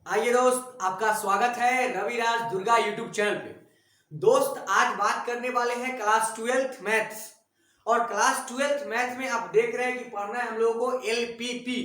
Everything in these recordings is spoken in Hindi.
आइए दोस्त, आपका स्वागत है रविराज दुर्गा यूट्यूब चैनल पे। दोस्त, आज बात करने वाले हैं क्लास 12th मैथ्स। और क्लास 12th मैथ में आप देख रहे हैं कि पढ़ना है हम लोगों को एलपीपी,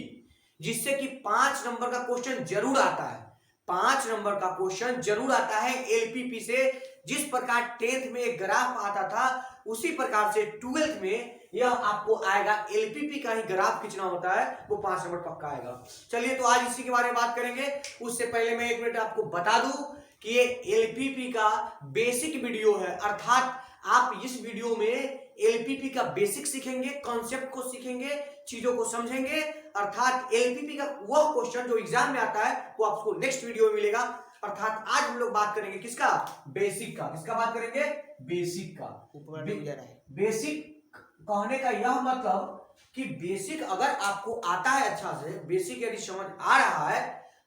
जिससे कि 5 नंबर का क्वेश्चन जरूर आता है। 5 नंबर का क्वेश्चन जरूर आता है एलपीपी से। जिस प्रकार 10th में एक ग्राफ आता था, उसी प्रकार से 12th में यह आपको आएगा। एलपीपी का ही ग्राफ खींचना होता है, वो 5 नंबर पक्का आएगा। चलिए, तो आज इसी के बारे में बात करेंगे। उससे पहले मैं 1 मिनट आपको बता दूं कि ये एलपीपी का बेसिक वीडियो है, अर्थात आप इस वीडियो में एलपीपी का बेसिक सीखेंगे, कॉन्सेप्ट को सीखेंगे, चीजों को समझेंगे। अर्थात एलपीपी का वह क्वेश्चन जो एग्जाम में आता है वो आपको नेक्स्ट वीडियो में मिलेगा। अर्थात आज हम लोग बात करेंगे किसका? बेसिक का। किसका बात करेंगे? बेसिक का। बेसिक कहने का यह मतलब कि बेसिक अगर आपको आता है अच्छा से, बेसिक यदि समझ आ रहा है,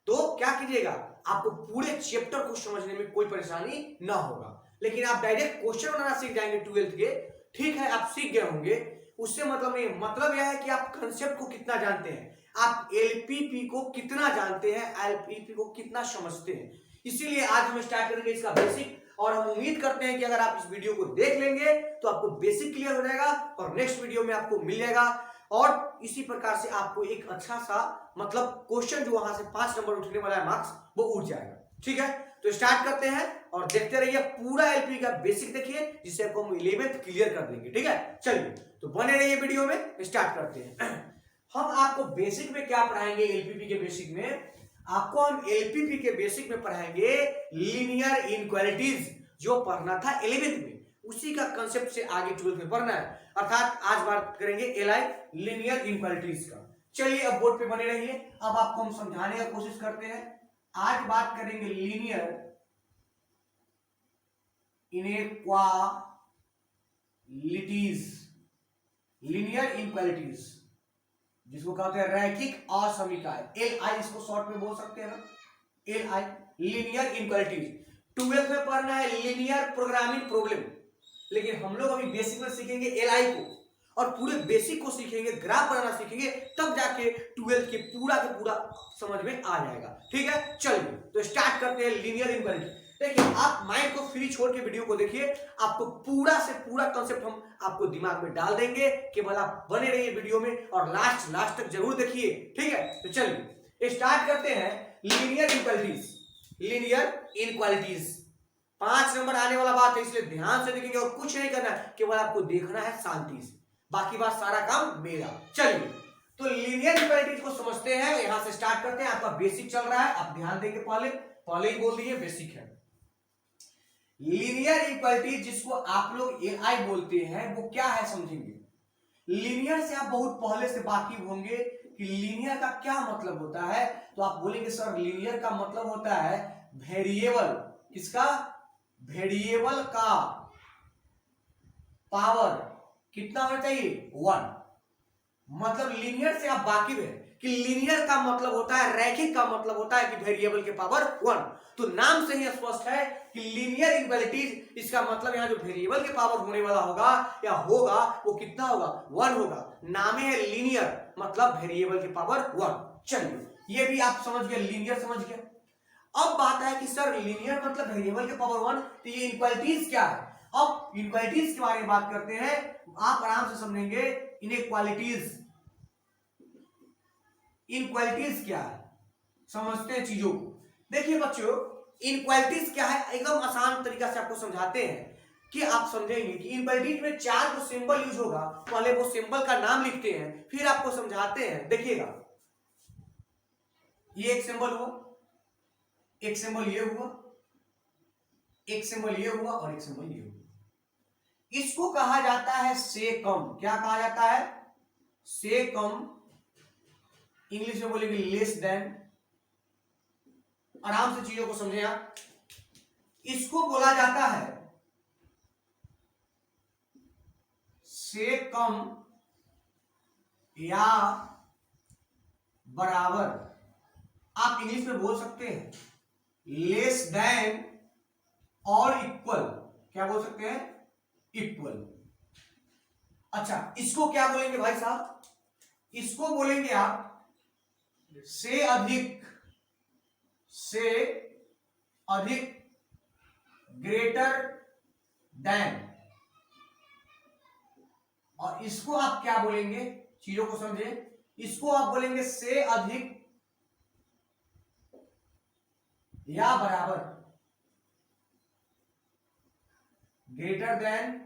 तो क्या कीजिएगा, आपको पूरे चैप्टर को समझने में कोई परेशानी ना होगा। लेकिन आप डायरेक्ट क्वेश्चन बनाना सीख जाएंगे 12th के, ठीक है, आप सीख गए होंगे, उससे मतलब नहीं। मतलब यह है कि आप कंसेप्ट को कितना जानते हैं, आप एलपीपी को कितना जानते हैं, एलपीपी को कितना समझते हैं। इसीलिए आज हम स्टार्ट करेंगे इसका बेसिक। और हम उम्मीद करते हैं कि अगर आप इस वीडियो को देख लेंगे तो आपको बेसिक क्लियर हो जाएगा और नेक्स्ट वीडियो में आपको मिल जाएगा। और इसी प्रकार से आपको एक अच्छा सा मतलब क्वेश्चन जो वहां से 5 नंबर उठने वाला है मार्क्स, वो उठ जाएगा। ठीक है, तो स्टार्ट करते हैं और देखते रहिए। पूरा एलपी का बेसिक देखिए, जिससे आपको हम 11th क्लियर कर देंगे। ठीक है, चलिए तो बने रहिए वीडियो में। स्टार्ट करते हैं। हम आपको बेसिक में क्या पढ़ाएंगे? एलपीपी के बेसिक में आपको हम एलपीपी के बेसिक में पढ़ाएंगे लीनियर इनक्वालिटीज। जो पढ़ना था 11th में, उसी का कंसेप्ट से आगे 12th में पढ़ना है। अर्थात आज बात करेंगे एलआई, लीनियर इनक्वालिटीज का। चलिए, अब बोर्ड पे बने रहिए। अब आपको हम समझाने का कोशिश करते हैं। आज बात करेंगे लीनियर इनक्वालिटीज, लीनियर इनक्वालिटीज, जिसको कहते हैं रैखिक असमीकाय। एल आई इसको शॉर्ट में बोल सकते हैं ना, L I, linear inequalities. 12th में पढ़ना है लीनियर प्रोग्रामिंग प्रॉब्लम, लेकिन हम लोग अभी बेसिक में सीखेंगे एल आई को, और पूरे बेसिक को सीखेंगे, ग्राफ बनाना सीखेंगे, तब जाके 12th के पूरा समझ में आ जाएगा। ठीक है, चलिए तो स्टार्ट करते हैं लीनियर इनक्वालिटी। देखिए, आप माइंड को फ्री छोड़ के वीडियो को देखिए, आपको पूरा से पूरा कॉन्सेप्ट हम आपको दिमाग में डाल देंगे। केवल आप बने रहिए वीडियो में और लास्ट तक जरूर देखिए। ठीक है, तो चलिए स्टार्ट करते हैं linear inequalities. Linear inequalities 5 number आने वाला बात है, इसलिए ध्यान से देखेंगे और कुछ नहीं करना है, केवल आपको देखना है शांति से, बाकी बात सारा काम मेरा। चलिए, तो लीनियर इनक्वालिटीज को समझते हैं, यहां से स्टार्ट करते हैं। आपका बेसिक चल रहा है, आप ध्यान देंगे। पहले ही बोल दिए बेसिक है। लीनियर इक्वालिटी जिसको आप लोग एलआई बोलते हैं, वो क्या है समझेंगे। लीनियर से आप बहुत पहले से वाकिफ होंगे कि लीनियर का क्या मतलब होता है। तो आप बोलेंगे सर लीनियर का मतलब होता है वेरिएबल। किसका? वेरिएबल का पावर कितना होना चाहिए? 1। मतलब लीनियर से आप वाकिफ है कि लीनियर का मतलब होता है, रैखिक का मतलब होता है कि वेरिएबल के पावर 1। तो नाम से ही स्पष्ट है कि लीनियर इक्वालिटीज, इसका मतलब यहां जो वेरिएबल के पावर होने वाला होगा या होगा, वो कितना होगा? 1 होगा। नाम है लीनियर, मतलब वेरिएबल के पावर 1। चलिए, ये भी आप समझ गए, लीनियर समझ गए। अब बात है कि सर लीनियर मतलब वेरिएबल के पावर 1, तो ये इक्वालिटीज क्या है? अब इक्वालिटीज के बारे में बात करते हैं, आप आराम से समझेंगे। इनइक्वालिटीज, इनक्वालिटीज क्या है समझते हैं चीजों को। देखिए बच्चों, इनक्वालिटीज क्या है, एकदम आसान तरीका से आपको समझाते हैं कि आप समझेंगे कि इनक्वालिटीज में 4 जो सिंबल यूज होगा, पहले वो सिंबल का नाम लिखते हैं, फिर आपको समझाते हैं। देखिएगा, ये एक सिंबल हुआ, एक सिंबल ये हुआ, एक सिंबल ये हुआ और एक सिंबल ये हुआ। इसको कहा जाता है से कम। क्या कहा जाता है? से कम। इंग्लिश में बोलेंगे लेस देन। आराम से चीजों को समझे आप। इसको बोला जाता है से कम या बराबर। आप इंग्लिश में बोल सकते हैं लेस देन और इक्वल। क्या बोल सकते हैं? इक्वल। अच्छा, इसको क्या बोलेंगे भाई साहब? इसको बोलेंगे आप से अधिक, से अधिक, ग्रेटर देन, और इसको आप क्या बोलेंगे, चीजों को समझे, इसको आप बोलेंगे से अधिक या बराबर, ग्रेटर देन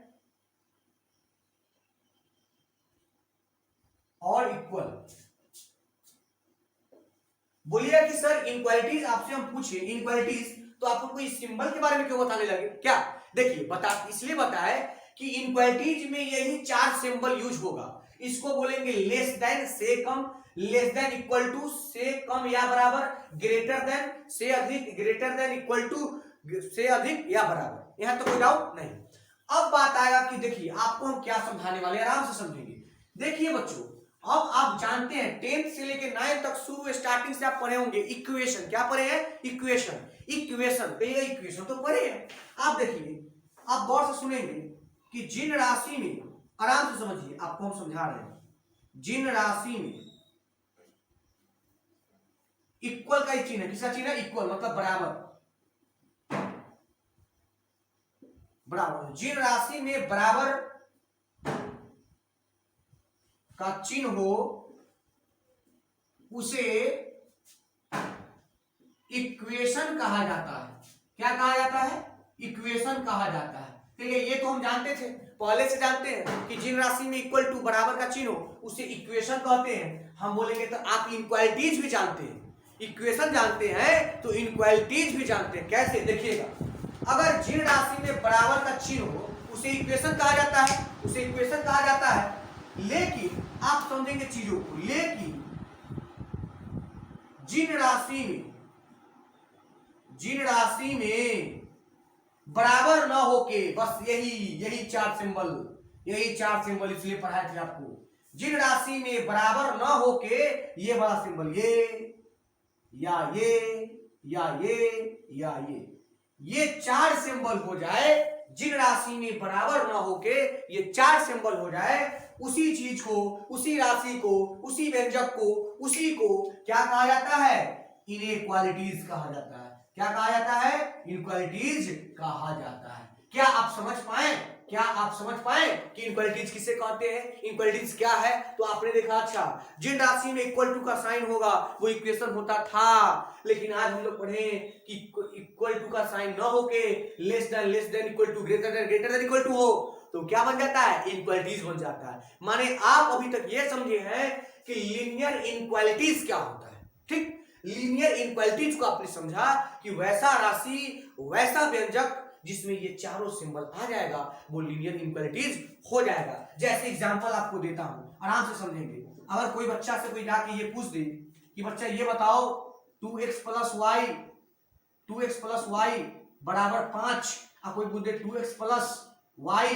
और इक्वल। बोलिए कि सर इनक्वालिटीज आपसे हम पूछे, इनक्वालिटीज तो आपको कोई सिंबल के बारे में क्यों बताने लगे क्या? देखिए इसलिए बताए कि इनक्वालिटीज में यही 4 सिंबल यूज होगा। इसको बोलेंगे लेस देन से कम, लेस देन इक्वल टू से कम या बराबर, ग्रेटर देन से अधिक, ग्रेटर देन इक्वल टू से अधिक या बराबर। यहां तो कोई डाउट नहीं। अब बात आएगा कि देखिए आपको हम क्या समझाने वाले, आराम से समझेंगे। देखिए बच्चों, अब आप जानते हैं 10th से लेकर 9th तक शुरू स्टार्टिंग से आप पढ़े होंगे इक्वेशन। क्या पढ़े हैं? इक्वेशन। इक्वेशन कहिएगा, इक्वेशन तो पढ़े हैं। आप देखिए, आप गौर से सुनेंगे कि जिन राशि में, आराम से समझिए, आपको हम समझा रहे हैं, जिन राशि में इक्वल का ही चिन्ह है, किसका चिन्ह है? इक्वल मतलब बराबर, बराबर। जिन राशि में बराबर का चिन्ह हो उसे इक्वेशन कहा जाता है। क्या कहा जाता है? इक्वेशन कहा जाता है। ठीक है, ये तो हम जानते थे, पहले से जानते हैं कि जिन राशि में इक्वल टू बराबर का चिन्ह हो उसे इक्वेशन कहते हैं। हम बोलेंगे तो आप इनक्वालिटीज भी जानते हैं, इक्वेशन जानते हैं तो इनक्वालिटीज भी जानते हैं। कैसे? देखिएगा, अगर जिन राशि में बराबर का चिन्ह हो उसे इक्वेशन कहा जाता है, उसे इक्वेशन कहा जाता है। लेकिन आप समझेंगे चीजों को, लेकिन जिन राशि में बराबर ना होके, बस यही 4 सिंबल इसलिए पढ़ाए थे आपको। जिन राशि में बराबर ना होके ये वाला सिंबल, ये 4 सिंबल हो जाए, जिन राशि में बराबर ना होके ये 4 सिंबल हो जाए, उसी चीज को, उसी राशि को, उसी व्यंजक को, उसी को क्या कहा जाता है? इनइक्वालिटीज कहा जाता है। क्या कहा जाता है? इनइक्वालिटीज कहा जाता है। क्या आप समझ पाए? क्या आप समझ पाए कि इनइक्वालिटीज किसे कहते हैं? इनइक्वालिटीज क्या है? तो आपने देखा, अच्छा, जिन राशि में इक्वल टू का साइन होगा वो इक्वेशन होता था, लेकिन आज हम लोग पढ़े कि इक्वल टू का साइन ना होके less than equal to, greater than equal to हो तो क्या बन जाता है? इनइक्वालिटीज बन जाता है। माने आप अभी तक ये समझे हैं कि लीनियर इनइक्वालिटीज क्या होता है। ठीक, लीनियर इनइक्वालिटीज को आपने समझा कि वैसा राशि, वैसा व्यंजक जिसमें ये चारों सिंबल आ जाएगा वो लीनियर इनइक्वालिटीज हो जाएगा। जैसे एग्जांपल आपको देता हूं, आराम से समझेंगे। अगर कोई बच्चा से कोई जाके ये पूछ दे कि बच्चा ये बताओ 2x प्लस वाई बराबर 5, और कोई पूछ दे 2x plus y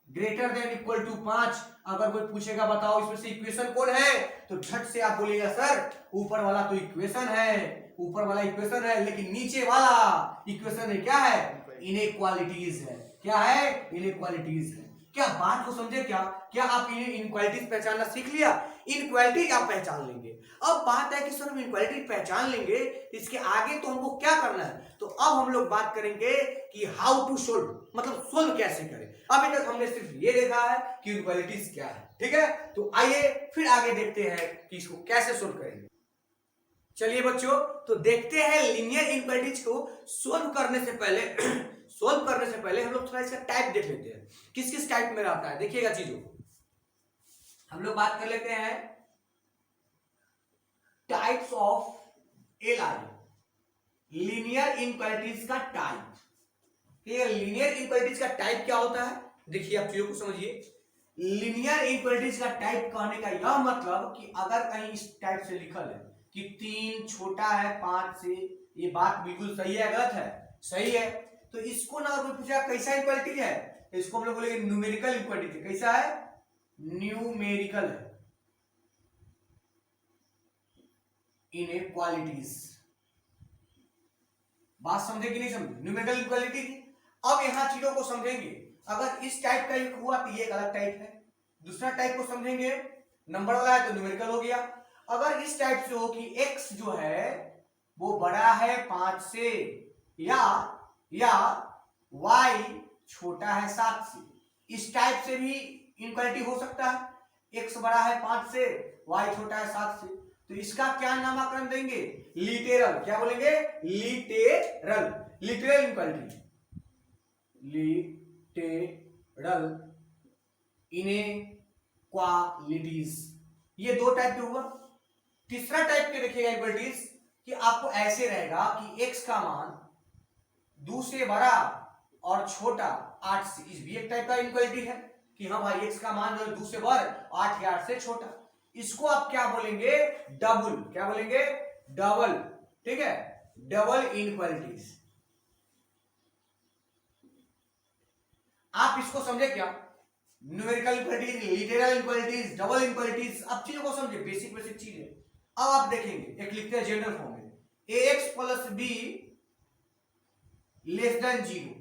greater than equal to 5, अगर कोई पूछेगा बताओ इसमें से इक्वेशन कौन है, तो झट से आप बोलिएगा सर ऊपर वाला तो इक्वेशन है, ऊपर वाला इक्वेशन है, लेकिन नीचे वाला इक्वेशन है क्या है? इनइक्वालिटीज है। क्या है? इनइक्वालिटीज है। क्या बात को समझे? क्या आप इनइक्वालिटीज पहचानना सीख लिया? इनइक्वालिटी आप पहचान लेंगे। अब बात है कि सर हम इनइक्वालिटी पहचान लेंगे, इसके आगे तो हमको क्या करना है? तो अब हम लोग बात करेंगे कि हाउ टू सोल्व, मतलब सोल्व कैसे करें। अभी तक हमने सिर्फ ये देखा है कि इनइक्वालिटीज क्या है। ठीक है, तो आइए फिर आगे देखते हैं कि इसको कैसे सोल्व करेंगे। चलिए बच्चों, तो देखते हैं लीनियर इनइक्वालिटीज को सोल्व करने से पहले हम लोग थोड़ा इसका टाइप देख लेते हैं, किस किस टाइप में रहता है। देखिएगा चीजों, हम लोग बात कर लेते हैं टाइप्स ऑफ लीनियर इनइक्वालिटीज का टाइप। लीनियर इनइक्वालिटीज का टाइप क्या होता है? देखिए आप चीजों को समझिए। लीनियर इनइक्वालिटीज का टाइप कहने का यह मतलब कि अगर कहीं इस टाइप से लिखल है कि 3 छोटा है 5 से, ये बात बिल्कुल सही है गलत है? सही है। तो इसको ना अगर पूछा कैसा इक्वालिटी है, इसको हम लोग बोलेंगे न्यूमेरिकल इक्वालिटी। कैसा है? न्यूमेरिकल है इनइक्वालिटीज। बात समझे कि नहीं समझे न्यूमेरिकल इक्वालिटी की? अब यहां चीजों को समझेंगे। अगर इस टाइप का एक हुआ तो ये एक अलग टाइप है। दूसरा टाइप को समझेंगे, नंबर वाला है तो न्यूमेरिकल हो गया। अगर इस टाइप से हो कि x जो है वो बड़ा है 5 से, या y छोटा है 7 से। इस टाइप से भी इनक्वालिटी हो सकता है, x बड़ा है 5 से, y छोटा है 7 से। तो इसका क्या नामकरण देंगे? लिटरल। क्या बोलेंगे? Literal. Literal inequality, literal inequalities. ये दो टाइप के हुआ। तीसरा टाइप के देखिएगा इक्वालिटीज कि आपको ऐसे रहेगा कि x का मान 2 से बड़ा और छोटा 8 से। इस भी एक टाइप का इनक्वालिटी है कि हाँ भाई x का मान जो है 2 से बड़ा, 8 या 8 से छोटा। इसको आप क्या बोलेंगे? डबल। क्या बोलेंगे? डबल। ठीक है, डबल इनक्वालिटीज। आप इसको समझे क्या? Numerical equalities, literal equalities, double equalities, अब चीजों को समझे, बेसिक बेसिक चीजें। अब आप देखेंगे, एक लिखते हैं जनरल फॉर्म में, ax plus b less than 0।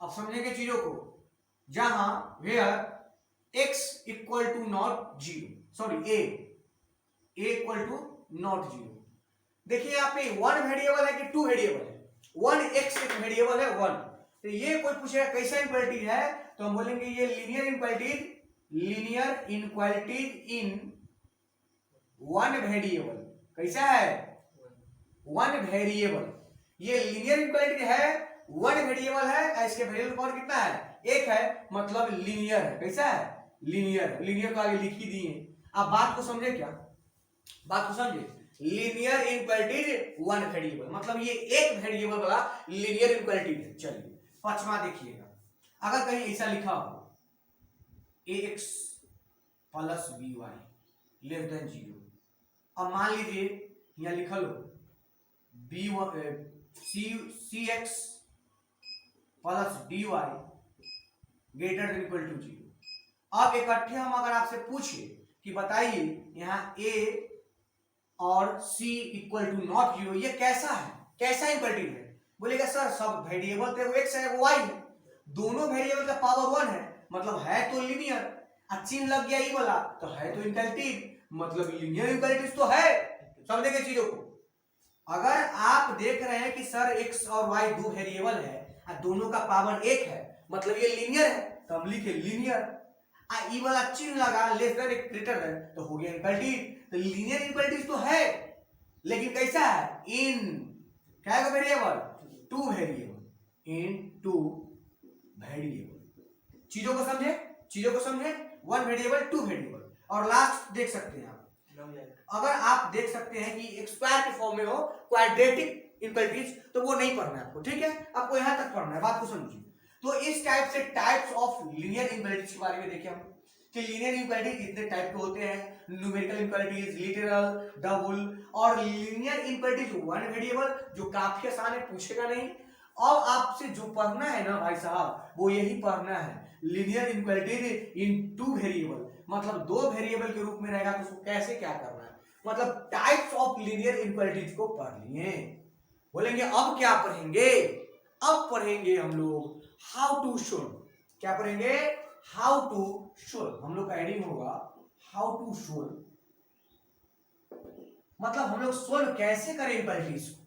अब समझेंगे चीजों को, जहां where x equal to not 0, sorry a equal to not 0। देखिए यहाँ पे 1 वेरिएबल है कि 2 वेरिएबल है? 1x एक वेरिएबल है 1। तो ये कोई पूछेगा कैसा इक्वालिटी है, तो हम बोलेंगे ये लीनियर इक्वालिटीज, लीनियर इक्वालिटीज इन 1 वेरिएबल। कैसा है? 1 वेरिएबल। ये लीनियर इक्वालिटी है, 1 वेरिएबल है, इसके वेरिएबल पावर कितना है? 1 है, मतलब लीनियर है। कैसा है? लीनियर। लीनियर को आगे लिख ही दिए। आप बात को समझे क्या? बात को समझे? लीनियर इक्वालिटीज 1 वेरिएबल, मतलब ये एक वेरिएबल वाला लीनियर इक्वालिटी है। चलिए पांचवा देखिएगा, अगर कहीं ऐसा लिखा हो ax plus by less than 0। अब मान लीजिए यहां लिखा लो cx plus dy greater than equal to 0। अब इकट्ठे हम अगर आपसे पूछे कि बताइए यहाँ a और c इक्वल टू नॉट 0, ये कैसा है? कैसा इक्वालिटी है? बोलेगा सर सब वेरिएबल तो x है, वो y है, दोनों वेरिएबल का पावर 1 है, मतलब है तो लीनियर। चिन्ह लग गया ई वाला, तो है तो इक्वालिटी, मतलब लीनियर इक्वालिटीज तो है। समझेंगे चीजों को। अगर आप देख रहे हैं कि सर x और y दो वेरिएबल है और दोनों का पावर 1 है, मतलब ये लीनियर है, तो हम लिखे लीनियर। ई वाला चिन्ह लगा लेस देन ग्रेटर देन, तो हो गया इक्वालिटी। तो लीनियर इक्वालिटीज तो है, लेकिन कैसा है? इन क्या है वेरिएबल? 2 वेरिएबल, इन 2 वेरिएबल। चीजों को समझे? चीजों को समझे? 1 वेरिएबल 2 वेरिएबल। और लास्ट देख सकते हैं आप, अगर आप देख सकते हैं कि स्क्वायर के फॉर्म में हो क्वाड्रेटिक इक्वालिटीज, तो वो नहीं पढ़ना है आपको। ठीक है, आपको यहां तक पढ़ना है, बात को समझिए। तो इस टाइप से टाइप्स ऑफ लीनियर इक्वालिटीज के बारे में देखें हम कि लीनियर इक्वालिटीज कितने टाइप के होते हैं। न्यूमेरिकल इक्वालिटीज, लिटरल, डबल, और लीनियर इक्वालिटीज 1 वेरिएबल, जो काफी आसान है, पूछेगा नहीं। और आपसे जो पढ़ना है ना भाई साहब, वो यही पढ़ना है, लीनियर इक्वालिटीज इन 2 वेरिएबल, मतलब 2 वेरिएबल के रूप में रहेगा, तो उसको कैसे क्या करना है, मतलब टाइप्स ऑफ लीनियर इक्वालिटीज को पढ़ लिए। बोलेंगे अब क्या पढ़ेंगे? अब पढ़ेंगे हम लोग हाउ टू सोल्व। क्या पढ़ेंगे? How to solve. हम लोग का हेडिंग होगा हाउ टू सोल्व, मतलब हम लोग सोल्व कैसे करें इक्वालिटीज को।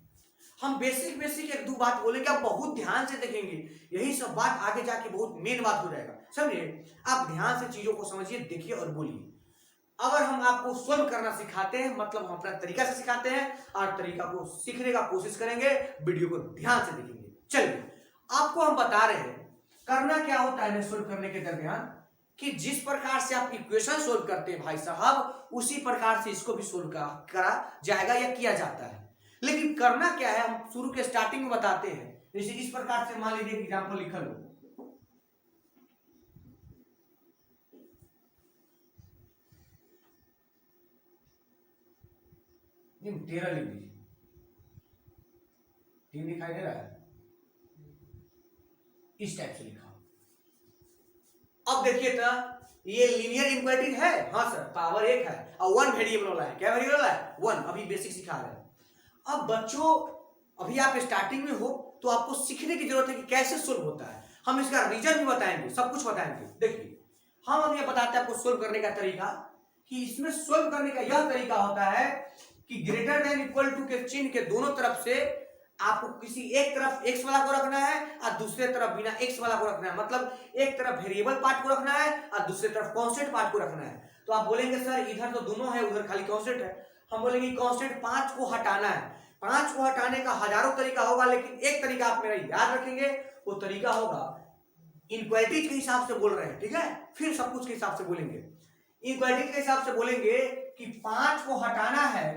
हम बेसिक बेसिक 1-2 बात बोलेंगे, आप बहुत ध्यान से देखेंगे, यही सब बात आगे जाके बहुत मेन बात हो जाएगा। समझिए, आप ध्यान से चीजों को समझिए, देखिए और बोलिए। अगर हम आपको सोल्व करना सिखाते हैं, मतलब हम अपना तरीका से सिखाते हैं, और तरीका को सीखने का कोशिश करेंगे, वीडियो को ध्यान से देखेंगे। चलिए, आपको हम बता रहे हैं करना क्या होता है सोल्व करने के दरमियान, कि जिस प्रकार से आप इक्वेशन सोल्व करते हैं भाई साहब, उसी प्रकार से इसको भी सोल्व करा जाएगा या किया जाता है। लेकिन करना क्या है, हम शुरू के स्टार्टिंग में बताते हैं। जैसे इस प्रकार से मान लीजिए एग्जांपल लिखा लो, तेरह लिख दीजिए, 3 दिखाई दे रहा है, इस टाइप से लिखा। अब देखिए तो ये लीनियर इक्वालिटी है, हाँ सर, पावर 1 है और 1 वेरिएबल वाला है। क्या वेरिएबल है? 1। अभी बेसिक सिखा रहे हैं। अब बच्चों, अभी आप स्टार्टिंग में हो, तो आपको सीखने की जरूरत है कि कैसे सोल्व होता है। हम इसका रीजन भी बताएंगे, सब कुछ बताएंगे। देखिए, हम अब ये बताते हैं आपको सोल्व करने का तरीका, कि इसमें सोल्व करने का यह तरीका होता है कि ग्रेटर देन इक्वल टू के चिन्ह के दोनों तरफ से आपको किसी एक तरफ x वाला को रखना है और दूसरे तरफ बिना x वाला को रखना है। मतलब एक तरफ वेरिएबल पार्ट को रखना है और दूसरे तरफ कांस्टेंट पार्ट को रखना है। तो आप बोलेंगे सर इधर तो दोनों है, उधर खाली कांस्टेंट है। हम बोलेंगे कांस्टेंट 5 को हटाना है। 5 को हटाने का हजारों तरीका होगा, लेकिन एक तरीका आप मेरा याद रखेंगे, वो तरीका होगा इनक्वालिटीज के हिसाब से बोल रहे हैं, ठीक है, फिर सब कुछ के हिसाब से बोलेंगे। इनक्वालिटीज के हिसाब से बोलेंगे कि 5 को हटाना है,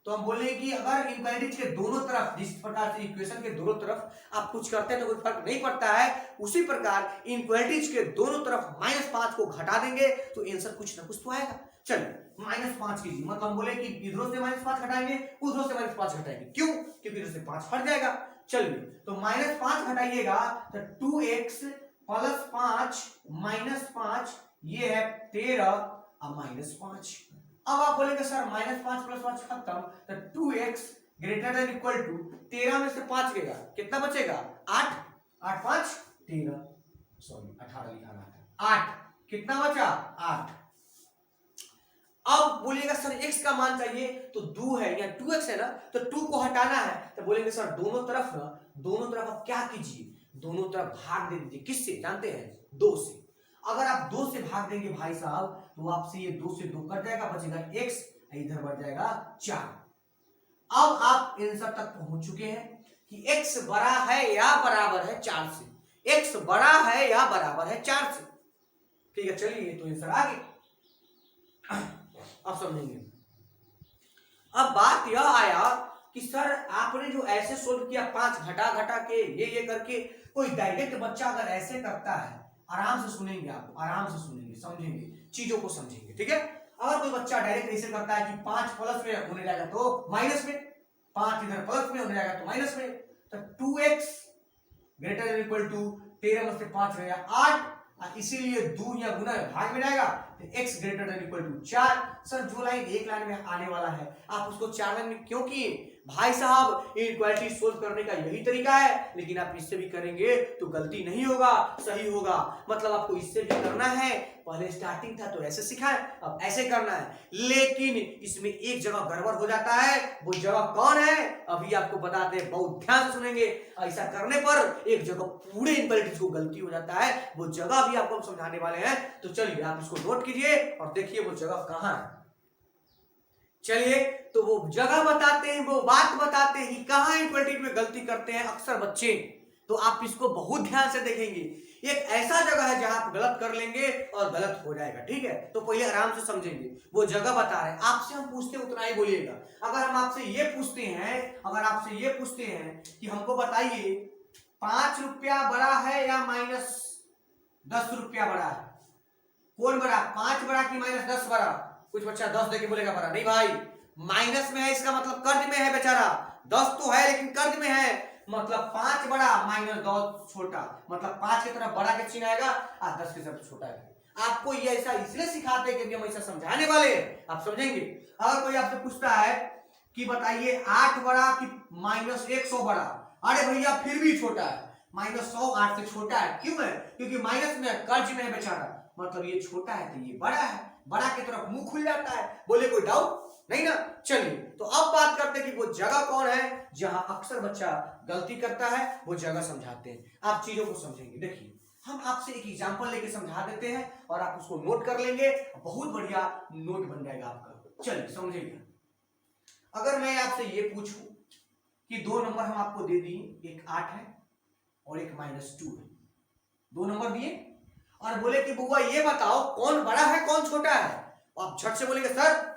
तो हम बोलेंगे कि अगर इनक्वालिटीज के दोनों तरफ जिस प्रकार से इक्वेशन के दोनों तरफ आप कुछ करते हैं तो कोई फर्क नहीं पड़ता है, उसी प्रकार इनक्वालिटीज के दोनों तरफ -5 को घटा देंगे तो आंसर कुछ ना कुछ तो आएगा। चलिए -5 कीजिए, मतलब हम बोले कि इधरों से -5 घटाएंगे, उधरों से -5 घटाएंगे। क्यों? क्योंकि इधर से 5 हट जाएगा। चलिए तो -5 घटाइएगा तो 2x + 5 - 5 ये है 13 और -5। अब आप बोलेंगे सर -5 + 5 खत्म, तो 2x greater than equal to 13 में से 5 गएगा, कितना बचेगा 8, 8 5 13, सॉरी 18 लिखा था, 8 कितना बचा 8। अब बोलिएगा सर x का मान चाहिए, तो 2 है या 2x है ना, तो 2 को हटाना है, तो बोलेंगे सर दोनों तरफ आप क्या कीजिए, दोनों तरफ भाग दे दीजिए। किससे जानते हैं? 2 से। अगर आप 2 से भाग देंगे भाई साहब, तो आपसे ये 2 से 2 कट जाएगा, बचेगा x, इधर बढ़ जाएगा 4। अब आप आंसर तक पहुंच चुके हैं कि x बड़ा है या बराबर है 4 से। x बड़ा है या बराबर है 4 से। ठीक है, चलिए तो आंसर आ गया, अब समझेंगे। अब बात यह आया कि सर आपने जो ऐसे सोल्व किया 5 घटा घटा के ये करके, कोई डायरेक्ट बच्चा अगर ऐसे करता है, आराम से सुनेंगे, आप आराम से सुनेंगे, समझेंगे, चीजों को समझेंगे, ठीक है। अगर कोई बच्चा डायरेक्ट ऐसे करता है कि 5 प्लस में होने जाएगा तो माइनस में, 5 इधर प्लस में होने जाएगा तो माइनस में, तो 2x greater than equal to 13 में से 5 रहेगा 8, इसीलिए 2 या गुना भाग में जाएगा तो x greater than equal to 4। Sir जो लाइन एक लाइन में आने वाला है आप उसको 4 लाइन में क्यों किए? भाई साहब इनक्वालिटी सोल्व करने का यही तरीका है, लेकिन आप इससे भी करेंगे तो गलती नहीं होगा, सही होगा। मतलब आपको इससे भी करना है, पहले स्टार्टिंग था तो ऐसे सिखाए, अब ऐसे करना है, लेकिन इसमें एक जगह गड़बड़ हो जाता है। वो जगह कौन है अभी आपको बताते हैं, बहुत ध्यान से सुनेंगे। ऐसा करने पर एक जगह पूरे इनक्वालिटीज को गलती हो जाता है, वो जगह भी आपको हम समझाने वाले हैं। तो चलिए आप इसको नोट कीजिए और देखिए वो जगह कहां है। चलिए तो वो जगह बताते हैं, वो बात बताते हैं कि कहां इक्वालिटी में गलती करते हैं अक्सर बच्चे। तो आप इसको बहुत ध्यान से देखेंगे, एक ऐसा जगह है जहां आप गलत कर लेंगे और गलत हो जाएगा, ठीक है। तो पहले आराम से समझेंगे, वो जगह बता रहे हैं, आपसे हम पूछते हैं उतना ही बोलिएगा। अगर हम आपसे ये पूछते हैं कि हमको बताइए 5 रुपया बड़ा है या -10 रुपया बड़ा है, कौन बड़ा, 5 बड़ा कि -10 बड़ा? कुछ बच्चा 10 देके बोलेगा बड़ा, नहीं भाई माइनस में है, इसका मतलब कर्ज में है बेचारा। 10 तो है लेकिन कर्ज में है, मतलब 5 बड़ा -10 छोटा, मतलब 5 की तरफ बड़ा के चिन्ह आएगा और 10 की तरफ छोटा है। आपको ये ऐसा इसलिए सिखाते हैं क्योंकि हम ऐसा समझाने वाले हैं, आप समझेंगे। अगर कोई आपसे पूछता है कि बताइए 8 बड़ा कि -100 बड़ा, अरे भैया फिर भी छोटा है, -100 8 से छोटा है। क्यों है? क्योंकि माइनस में कर्ज में है बेचारा, मतलब ये छोटा है तो ये बड़ा है, बड़ा की तरफ मुंह खुल जाता है। बोले कोई डाउट नहीं ना। चलिए तो अब बात करते हैं कि वो जगह कौन है जहां अक्सर बच्चा गलती करता है, वो जगह समझाते हैं, आप चीजों को समझेंगे। देखिए हम आपसे एक एग्जांपल लेके समझा देते हैं और आप उसको नोट कर लेंगे, बहुत बढ़िया नोट बन जाएगा आपका। चलिए समझेंगे। अगर मैं आपसे ये पूछूं कि 2 नंबर हम आपको दे दिए, एक 8 है और एक -2 है, 2 नंबर दिए और बोले कि बुआ ये बताओ कौन बड़ा है कौन छोटा है। आप झट से बोलेंगे सर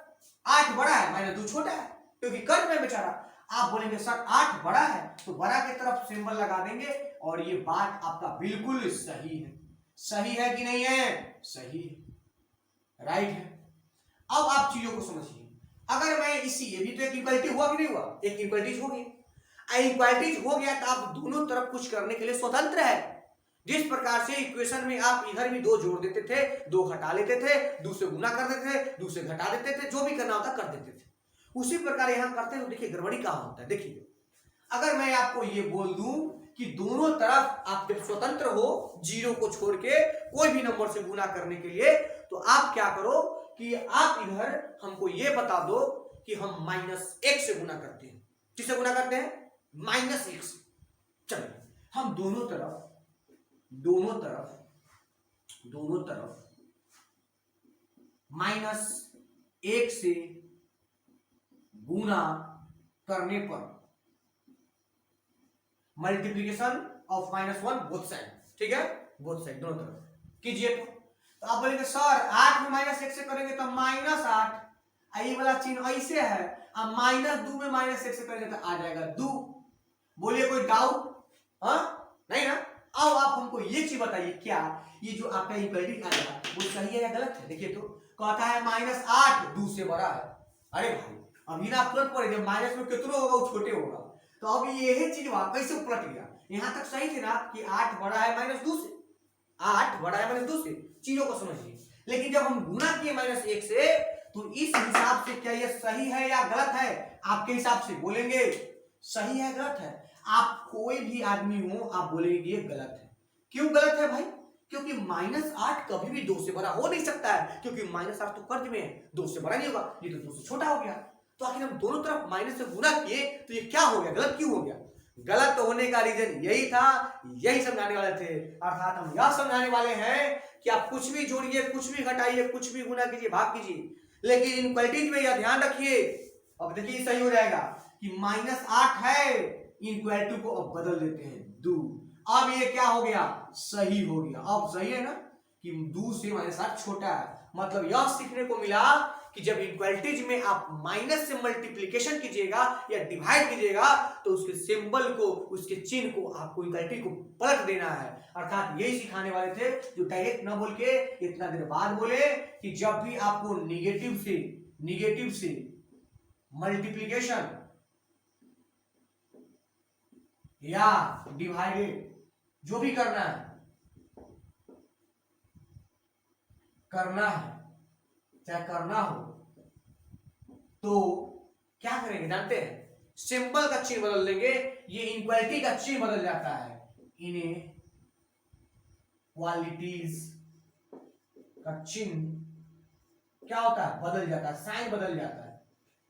8 बड़ा है -2 छोटा है, क्योंकि कर्ज में बेचारा। आप बोलेंगे सर 8 बड़ा है, तो बड़ा की तरफ सिंबल लगा देंगे और ये बात आपका बिल्कुल सही है। सही है कि नहीं है? सही है, राइट है। अब आप चीजों को समझिए। अगर मैं ये भी तो एक इक्वालिटी हुआ कि नहीं हुआ, एक इक्वालिटीज हो गई। इक्वालिटीज हो गया तो आप दोनों तरफ कुछ करने के लिए स्वतंत्र है। जिस प्रकार से इक्वेशन में आप इधर भी 2 जोड़ देते थे, 2 घटा लेते थे, 2 से गुना कर देते थे, 2 से घटा देते थे, जो भी करना होता कर देते थे, उसी प्रकार यहां करते हैं। तो देखिए गड़बड़ी कहां होता है। देखिए अगर मैं आपको ये बोल दूं कि दोनों तरफ आप जब स्वतंत्र हो, 0 को छोड़ के कोई भी नंबर से गुना करने के लिए, तो आप क्या करो कि आप इधर हमको ये बता दो कि हम -1 से गुना करते हैं। किससे गुना करते हैं? -1 से। चलिए हम दोनों तरफ -1 से गुना करने पर मल्टीप्लीकेशन ऑफ -1 बोथ साइड, ठीक है, बोथ साइड दोनों तरफ कीजिए। तो आप बोलेंगे सर 8 में -1 से करेंगे तो -8, ये वाला चिन्ह ऐसे है, अब -2 में -1 से करेंगे तो आ जाएगा 2। बोलिए कोई डाउट? हाँ नहीं ना? अब आप हमको ये चीज बताइए, क्या ये जो आपका इक्वलिटी आएगा वो सही है या गलत है? देखिए तो कहता है -8 2 से बड़ा है। अरे भाई अभी ना तुरंत पड़े, जब माइनस में कितना होगा वो छोटे होगा, तो अब यही चीज वहां कैसे पलट गया? यहां तक सही थे ना कि 8 बड़ा है -2 से, 8 बड़ा है -2 से, चीजों को समझिए। लेकिन जब हम गुना किए -1 से, तो इस हिसाब से क्या ये सही है या गलत है? आपके हिसाब से बोलेंगे सही है गलत है? आप कोई भी आदमी हो आप बोलेंगे ये गलत है। क्यों गलत है भाई? क्योंकि -8 कभी भी 2 से बड़ा हो नहीं सकता है, क्योंकि -8 तो कर्ज में है, 2 से बड़ा नहीं होगा, ये तो 2 से छोटा हो गया। तो आखिर हम दोनों तरफ माइनस से गुना किए तो ये क्या हो गया? गलत क्यों हो गया? गलत होने का रीजन यही था, यही समझाने वाले थे। अर्थात हम यह समझाने वाले हैं कि आप कुछ भी जोड़िए, कुछ भी घटाइए, कुछ भी गुना कीजिए, भाग कीजिए, लेकिन इन क्वालिटीज में यह ध्यान रखिए। अब देखिए सही हो जाएगा कि -8 है, इन क्वालिटी को अब बदल देते हैं 2। अब ये क्या हो गया? सही हो गया। अब सही है ना कि 2 से -8 छोटा है। मतलब यह सीखने को मिला कि जब इक्वलिटीज में आप माइनस से मल्टीप्लिकेशन कीजिएगा या डिवाइड कीजिएगा तो उसके सिंबल को, उसके चिन्ह को, आपको इक्वलिटी को पलट देना है। अर्थात यही सिखाने वाले थे, जो डायरेक्ट ना बोल के इतना देर बाद बोले कि जब भी आपको निगेटिव से मल्टीप्लिकेशन या डिवाइडेड जो भी करना है चाहे करना हो, तो क्या करेंगे जानते हैं? सिंबल का चिन्ह बदल देंगे। ये इनक्वालिटी का चिन्ह बदल जाता है, इनक्वालिटीज का चिन्ह क्या होता है? बदल जाता है, साइन बदल जाता है।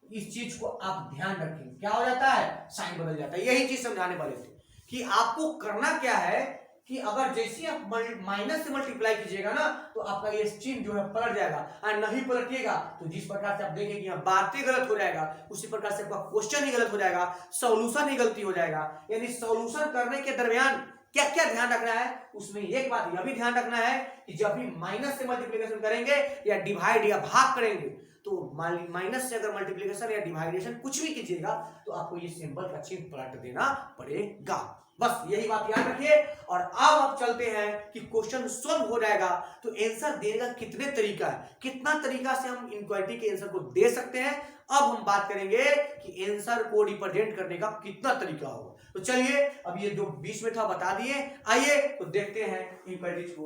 इस चीज को आप ध्यान रखें, क्या हो जाता है? साइन बदल जाता है। यही चीज समझाने वाले थे कि आपको करना क्या है कि अगर जैसे आप माइनस से मल्टीप्लाई कीजिएगा ना तो आपका ये चिन्ह जो है पलट जाएगा, और नहीं पलटिएगा तो जिस प्रकार से आप देखेंगे यहाँ बातें गलत हो जाएगा, उसी प्रकार से आपका क्वेश्चन ही गलत हो जाएगा, सॉल्यूशन ही गलती हो जाएगा। यानी सॉल्यूशन करने के दरमियान क्या क्या ध्यान रखना है? उसमें एक बात यह भी ध्यान रखना है कि जब भी माइनस से मल्टीप्लिकेशन करेंगे या डिवाइड या भाग करेंगे, तो माइनस से अगर मल्टीप्लिकेशन या डिवाइडेशन कुछ भी कीजिएगा तो आपको ये सिंबल का चिन्ह पलट देना पड़ेगा। बस यही बात याद रखिए। और अब आप चलते हैं कि क्वेश्चन सॉल्व हो जाएगा तो आंसर देने का कितने तरीका है, कितना तरीका से हम इनक्वालिटी के आंसर को दे सकते हैं। अब हम बात करेंगे कि आंसर को रिप्रेजेंट करने का कितना तरीका होगा। तो चलिए अब ये जो बीच में था बता दिए, आइए तो देखते हैं इनक्वालिटीज को।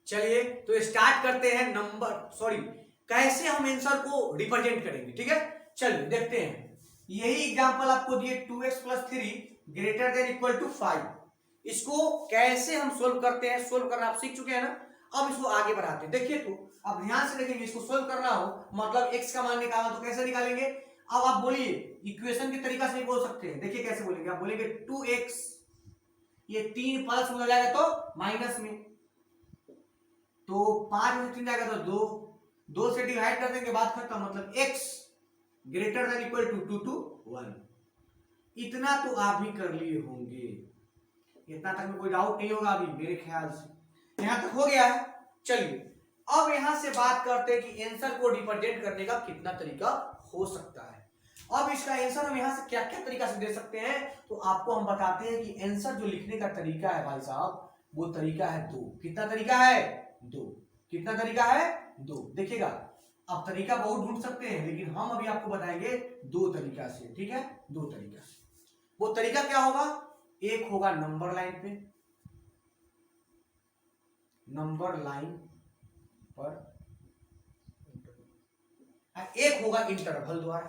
चलिए तो स्टार्ट करते हैं कैसे हम आंसर को रिप्रेजेंट करेंगे, ठीक है। चलिए देखते हैं। यही एग्जांपल आपको दिए 2x + 3 > 5। इसको कैसे हम सोल्व करते हैं, सोल्व करना आप सीख चुके हैं ना। अब इसको आगे बढ़ाते हैं। देखिए तो अब ध्यान से देखेंगे, इसको सोल्व करना हो मतलब x का मान निकालना, तो कैसे निकालेंगे? अब आप बोलिए, इक्वेशन के तरीका से बोल सकते हैं। देखिए कैसे बोलेंगे, आप बोलेंगे 2x, ये 3 प्लस हो जाएगा तो माइनस में, तो 5 में 3 जाएगा तो 2 से डिवाइड कर देंगे, बात खत्म। मतलब x > 2 to 1। इतना तो आप भी कर लिए होंगे, इतना तक में कोई डाउट नहीं होगा अभी मेरे ख्याल से। यहां तक हो गया है। चलिए अब यहां से बात करते हैं कि आंसर को रिप्रेजेंट करने का कितना तरीका हो सकता है। अब इसका आंसर हम यहां से क्या क्या तरीका से दे सकते हैं, तो आपको हम बताते हैं कि आंसर जो लिखने का तरीका है भाई साहब, वो तरीका है 2। कितना तरीका है? 2। कितना तरीका है? 2। देखिएगा अब तरीका बहुत ढूंढ सकते हैं, लेकिन हम अभी आपको बताएंगे 2 तरीका से, ठीक है। 2 तरीका से। वो तरीका क्या होगा? एक होगा नंबर लाइन पे, नंबर लाइन पर, एक होगा इंटरवल द्वारा,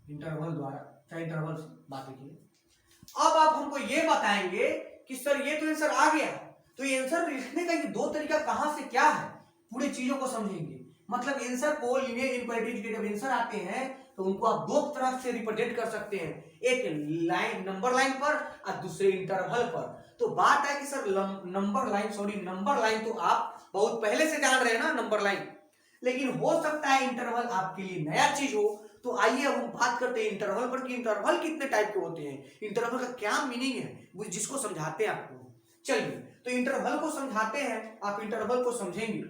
इंटरवल द्वारा, चाहे इंटरवल बात लिखिए। अब आप हमको ये बताएंगे कि सर ये तो आंसर आ गया, तो ये आंसर लिखने का ये दो तरीका कहां से क्या है, पूरी चीजों को समझेंगे। मतलब आंसर को लीनियर इनक्वालिटी के जब आंसर आते हैं तो उनको आप दो तरह से रिप्रेजेंट कर सकते हैं, एक लाइन नंबर लाइन पर और दूसरे इंटरवल पर। तो बात है कि सर नंबर लाइन तो आप बहुत पहले से जान रहे हैं ना नंबर लाइन, लेकिन हो सकता है इंटरवल आपके लिए नया चीज हो। तो आइए अब हम बात करते हैं इंटरवल पर कि इंटरवल कितने टाइप के होते हैं, इंटरवल का क्या मीनिंग है, वो जिसको समझाते हैं आपको। चलिए तो इंटरवल को समझाते हैं, आप इंटरवल को समझेंगे।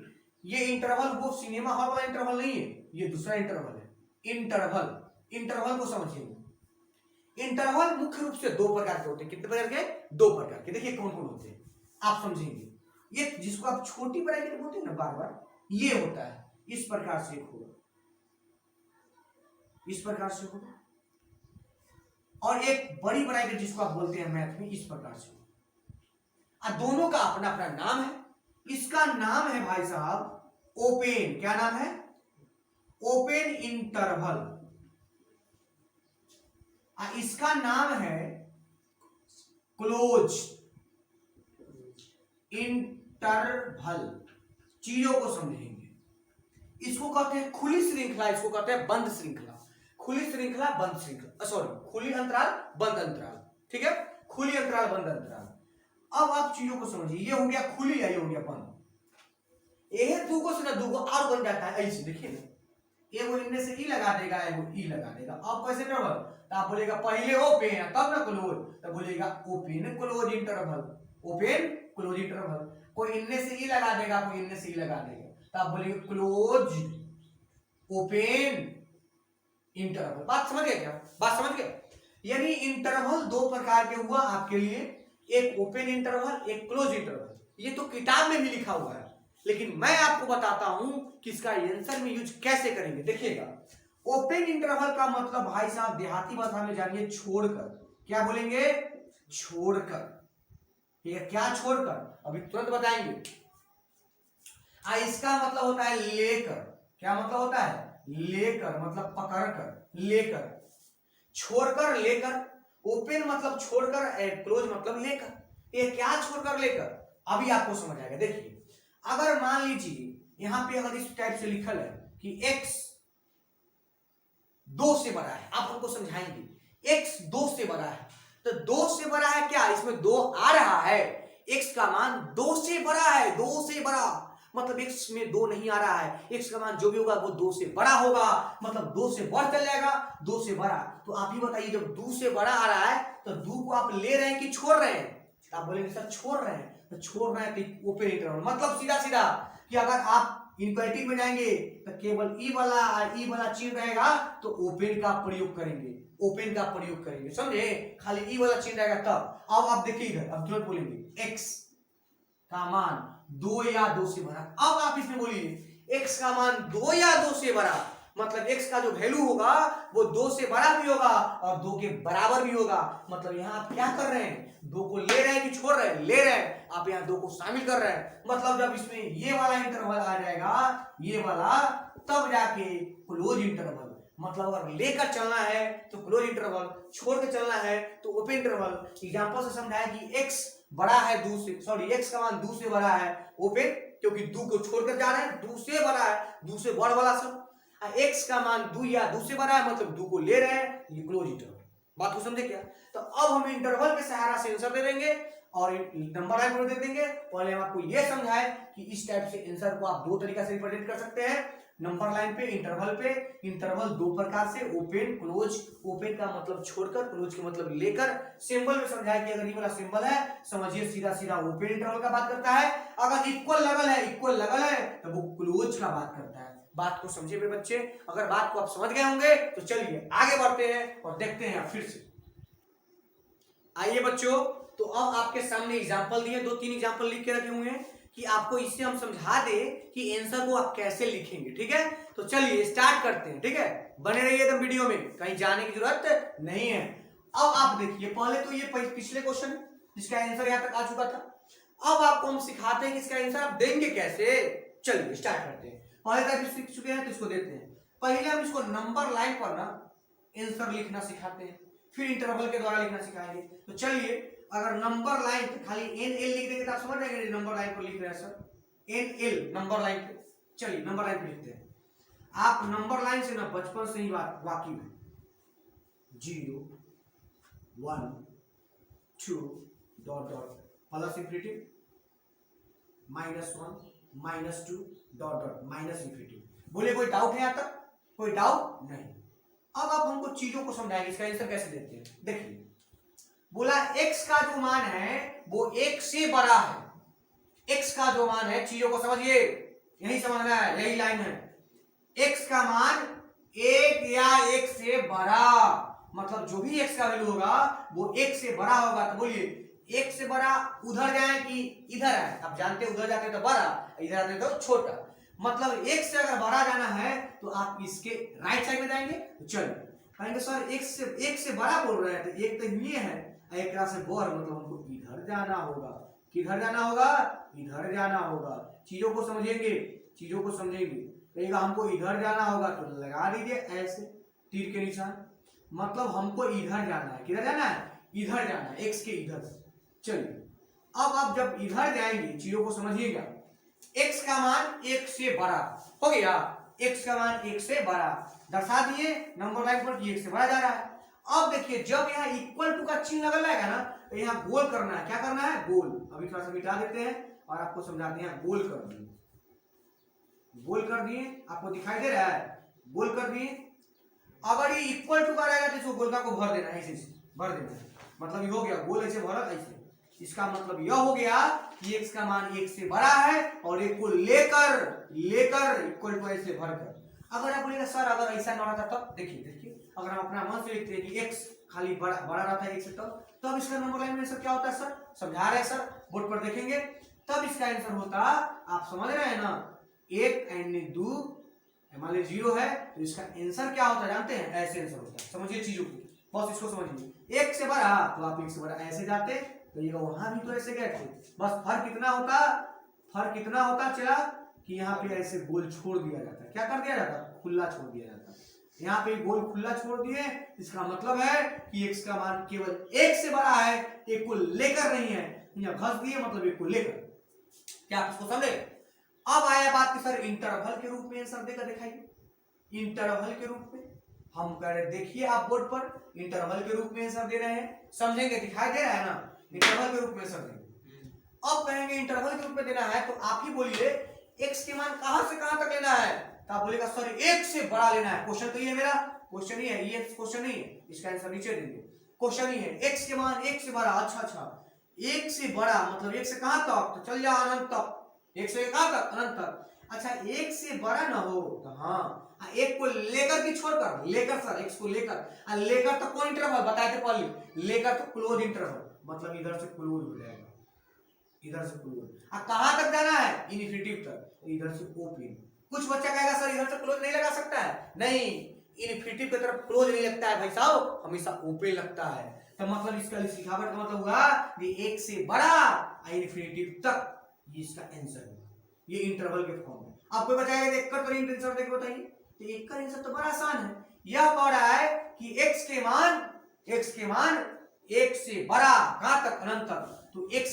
ये इंटरवल वो सिनेमा हॉल वाला इंटरवल नहीं है, ये दूसरा इंटरवल है। इंटरवल को समझिए। इंटरवल मुख्य रूप से दो प्रकार के होते हैं। कितने प्रकार के? दो प्रकार के। देखिए कौन कौन होते हैं आप समझेंगे। ये जिसको आप छोटी ब्रैकेट बोलते हैं ना बार बार, ये होता है इस प्रकार से होगा, इस प्रकार से होगा। और एक बड़ी ब्रैकेट जिसको आप बोलते हैं मैथ में, इस प्रकार से होगा। और दोनों का अपना अपना नाम है। इसका नाम है भाई साहब ओपन। क्या नाम है? Open interval. इसका नाम है क्लोज इंटरवल। चीजों को समझेंगे। इसको कहते हैं खुली श्रृंखला, इसको कहते हैं बंद श्रृंखला। खुली श्रृंखला, बंद श्रृंखला, सॉरी खुली अंतराल बंद अंतराल। ठीक है, खुली अंतराल बंद अंतराल। अब आप चीजों को समझिए। ये हो गया खुली, ये हो गया बंद। ये दूगो से ना दूगो और बन जाता है ऐसे। देखिए ना, ये वो इनमें से ई लगा देगा, ये वो ई लगा देगा। अब कैसे इंटरवल? तो आप बोलेगा पहले ओपन तब ना क्लोज, तो बोलेगा open close interval, open close interval. कोई इनमें से ई लगा देगा, कोई इनमें से ई लगा देगा, तो आप बोलेंगे क्लोज ओपन इंटरवल। बात समझ गए क्या? बात समझ गए? यानी इंटरवल दो प्रकार के हुआ आपके लिए, एक ओपन इंटरवल, एक क्लोज इंटरवल। ये तो किताब में भी लिखा हुआ है, लेकिन मैं आपको बताता हूं कि इसका आंसर में यूज कैसे करेंगे। देखिएगा, ओपन इंटरवल का मतलब भाई साहब देहाती भाषा में जानिए छोड़कर। क्या बोलेंगे? छोड़कर। ये क्या छोड़कर? अभी तुरंत बताएंगे। इसका मतलब होता है लेकर। क्या मतलब होता है? लेकर मतलब पकड़कर, लेकर। छोड़कर, लेकर। ओपन मतलब छोड़कर, क्लोज मतलब लेकर। ये क्या छोड़कर लेकर? अभी आपको समझ आएगा। देखिए, अगर मान लीजिए यहां पे अगर इस टाइप से लिखल है कि x 2 से बड़ा है, आप हमको समझाएंगे x 2 से बड़ा है, तो 2 से बड़ा है क्या? इसमें 2 आ रहा है, x का मान 2 से बड़ा है, 2 से बड़ा मतलब x में 2 नहीं आ रहा है, x का मान जो भी होगा वो 2 से बड़ा होगा, मतलब 2 से बढ़ चल जाएगा, 2 से बड़ा। तो आप ही बताइए, जब 2 से बड़ा आ रहा है तो 2 को आप ले रहे हैं कि छोड़ रहे हैं? आप बोलेंगे सर छोड़ रहे हैं। तो छोड़ रहे हैं तो ओपन इंटरवल मतलब सीधा सीधा कि अगर आप इनक्वालिटी में जाएंगे तो केवल ई वाला चिन्ह रहेगा तो ओपन का प्रयोग करेंगे, ओपन का प्रयोग करेंगे, समझे? खाली ई वाला चिन्ह रहेगा तब। अब आप देखिए इधर, अब तुरंत बोलेंगे x का मान 2 या 2 से बड़ा। अब आप इसमें बोलिए x का मान 2 या 2 से बड़ा, मतलब x का जो वैल्यू होगा वो 2 से बड़ा भी होगा और 2 के बराबर भी होगा। मतलब यहाँ आप क्या कर रहे हैं? 2 को ले रहे हैं कि छोड़ रहे हैं? ले रहे हैं। आप यहाँ 2 को शामिल कर रहे हैं। मतलब जब इसमें ये वाला इंटरवल आ जाएगा, ये वाला, तब जाके क्लोज इंटरवल। मतलब अगर लेकर चलना है तो क्लोज इंटरवल, छोड़ के चलना है तो ओपन इंटरवल। एग्जांपल से समझाया कि x बड़ा है 2 से, सॉरी x का मान 2 से बड़ा है, ओपन, क्योंकि 2 को छोड़कर जा रहे हैं, 2 से बड़ा है, 2 से बड़ वाला सब। x का मान 2 या 2 से बड़ा है, मतलब 2 को ले रहे हैं, ये क्लोज इंटरवल। बात को समझे क्या? तो अब हम इंटरवल के सहारा से आंसर दे देंगे और नंबर लाइन पर दे देंगे। पहले हम आपको यह समझाए कि इस टाइप से आंसर को आप दो तरीका से रिप्रेजेंट कर सकते हैं, नंबर लाइन पे, इंटरवल पे। इंटरवल दो प्रकार से, ओपन क्लोज। ओपन का मतलब छोड़कर, क्लोज का मतलब लेकर। सिंबल में समझाया कि अगर ये वाला सिंबल है समझिए सीधा सीधा ओपन इंटरवल का बात करता है, अगर इक्वल लगल है तो वो क्लोज का बात करता है। बात को समझे मेरे बच्चे? अगर बात को आप समझ गए होंगे तो चलिए आगे बढ़ते हैं और देखते हैं फिर से। आइए बच्चों, तो अब आपके सामने एग्जांपल दिए, 2-3 एग्जांपल लिख के रखे हुए हैं कि आपको इससे हम समझा दे कि आंसर को आप कैसे लिखेंगे। ठीक है, तो चलिए स्टार्ट करते हैं। ठीक है, बने रहिए एकदम वीडियो में, कहीं जाने की जरूरत नहीं है। अब आप देखिए, पहले तो ये पिछले क्वेश्चन जिसका आंसर यहां तक आ चुका था। अब आपको हम सिखाते हैं कि इसका आंसर आप देंगे कैसे। चलिए स्टार्ट करते हैं। पहले तक सीख चुके हैं तो इसको देते हैं। पहले हम इसको नंबर लाइन पर ना आंसर लिखना सिखाते हैं, फिर इंटरवल के द्वारा लिखना सिखाएंगे। तो चलिए अगर नंबर लाइन पे खाली एन एल लिख देंगे तो आप समझ जाएंगे नंबर लाइन पर लिख रहे हैं sir, N L number line पे। चलिए नंबर लाइन पे लिखते हैं। आप नंबर लाइन से ना बचपन से ही वाकिफ है, 0 1 2 dot dot plus infinity, -1 -2 dot dot minus infinity. बोले कोई डाउट है यहाँ तक? कोई डाउट नहीं। अब आप हमको चीजों को समझाएंगे, इसका आंसर कैसे देते हैं। देखिए बोला x का जो मान है वो 1 से बड़ा है। x का जो मान है, चीजों को समझिए, यही समझना है, यही लाइन है। x का मान 1 या 1 से बड़ा, मतलब जो भी x का वैल्यू होगा वो 1 से बड़ा होगा। तो बोलिए 1 से बड़ा उधर जाए कि इधर आए? आप जानते हैं उधर जाते तो बड़ा, इधर आते तो छोटा। मतलब 1 से अगर बड़ा जाना है तो आप इसके राइट साइड में जाएंगे। तो चलो कहेंगे सर 1 से बड़ा बोल रहे हैं, तो एक तो ये है, एक से बड़, मतलब हमको इधर जाना होगा। किधर जाना होगा? इधर जाना होगा। चीजों को समझेंगे, चीजों को समझेंगे। कहेगा हमको इधर जाना होगा तो लगा दीजिए ऐसे तीर के निशान, मतलब हमको इधर जाना है। किधर जाना है? इधर जाना है, x के इधर। चलिए अब आप जब इधर जाएंगे, चीजों को समझिएगा, x का मान 1 से बड़ा हो गया, x का मान 1 से बड़ा दर्शा दिए नंबर लाइन पर कि 1 से बड़ा जा रहा है। अब देखिए जब यहाँ इक्वल टू का चिन्ह लगा रहेगा ना, तो यहाँ गोल करना है। क्या करना है? गोल। अभी थोड़ा सा मिटा देते हैं और आपको समझाते हैं। गोल कर दिए, गोल कर दिए, आपको दिखाई दे रहा है, गोल कर दिए। अगर ये इक्वल टू का रहेगा तो इसको गोलका को भर देना है, ऐसे भर देना है, मतलब ये हो गया गोल, ऐसे भरा ऐसे। इसका मतलब यह हो गया कि x का मान 1 से बड़ा है और 1 को लेकर इक्वल टू ऐसे भरकर। अगर आप बोलेगा सर अगर ऐसा ना रहता तब, देखिए अगर हम अपना मन से लिखते हैं कि x खाली बड़ा रहता है 1 से, तब इसका नंबर लाइन में आंसर क्या होता है सर? समझा रहे हैं सर, बोर्ड पर देखेंगे तब इसका आंसर होता, आप समझ रहे हैं ना, 1 और 2 मान लीजिए 0 है तो इसका आंसर क्या होता है जानते हैं? ऐसे आंसर होता है। समझिए चीजों को, बस इसको समझिए। 1 से बड़ा तो आप 1 से बड़ा ऐसे जाते, तो ये वहां भी तो ऐसे गए थे। बस फर्क कितना होता चला कि यहाँ पे ऐसे गोल छोड़ दिया जाता है। क्या कर दिया जाता? खुला छोड़ दिया जाता। यहाँ पे गोल खुला छोड़ दिए, इसका मतलब है कि x का मान केवल 1 से बड़ा है, 1 को लेकर नहीं है। यहाँ घस दिए मतलब 1 को लेकर। क्या आप इसको समझे? अब आया बात कि सर इंटरवल के रूप में आंसर देकर दिखाइए। इंटरवल के रूप में हम कह रहे, देखिए आप बोर्ड पर इंटरवल के रूप में आंसर दे रहे हैं, समझेंगे, दिखाई दे रहा है ना, इंटरवल के रूप में आंसर देंगे। अब कहेंगे इंटरवल के रूप में देना है तो आप ही बोलिए x के मान कहां से कहां तक लेना है? तो आप बोलेगा सर 1 से बड़ा लेना है। क्वेश्चन तो ये मेरा क्वेश्चन ही है, ये क्वेश्चन नहीं है, इसका आंसर नीचे देंगे। क्वेश्चन ही है x के मान 1 से बड़ा। अच्छा 1 से बड़ा मतलब 1 से कहां तक? तो चल जाओ अनंत तक। 1 से कहां तक? अनंत तक। अच्छा 1 से बड़ा ना हो तो हाँ 1 को लेकर की छोड़कर, लेकर सर x को लेकर तो कौन इंटरवल बताए थे पहले? लेकर तो क्लोज इंटरवल, मतलब इधर से क्लोज हो जाएगा, इधर से क्लोज। कहां तक जाना है? इनफिनिटी तक, तो इधर से ओपन। कुछ बच्चा कहेगा सर इधर से क्लोज नहीं लगा सकता है, नहीं, इनफिनिटी की तरफ क्लोज नहीं लगता है भाई साहब, हमेशा ओपन लगता है। तो मतलब इसका लिखावट का मतलब हुआ कि 1 से बड़ा इनफिनिटी तक, ये इसका आंसर है। ये इंटरवल के फॉर्म में। आपको बताएगा एक कर आंसर देख बताइए, तो एक का आंसर तो बड़ा आसान है। यह कह रहा है कि x के मान 1 से बड़ा कहां तक? अनंत तक। तो x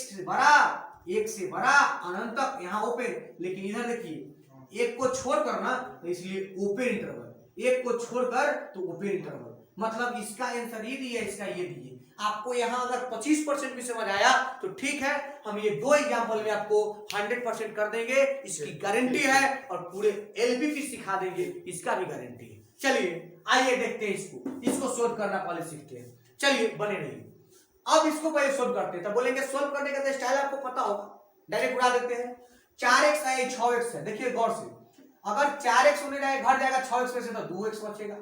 से बड़ा अनंत तक, यहाँ ओपन। लेकिन इधर देखिए 1 को छोड़कर ना, तो इसलिए ओपन इंटरवल, 1 को छोड़कर तो ओपन इंटरवल, मतलब इसका आंसर ये दिया, इसका ये दिए। आपको यहाँ अगर 25% भी समझ आया तो ठीक है, हम ये 2 एग्जाम्पल में आपको 100% कर देंगे, इसकी गारंटी है, और पूरे एलबीपी सिखा देंगे, इसका भी गारंटी है। चलिए आइए देखते हैं इसको सोल्व करना पहले सीखते हैं। चलिए बने रहिए। अब इसको पहले सोल्व करते हैं, तब बोलेंगे सोल्व करने का स्टाइल आपको पता होगा, डायरेक्ट उड़ा देते हैं। 4x है, 6x है। देखिए गौर से, अगर 4x होने जाए घट जाएगा 6x में से, तो 2x बचेगा।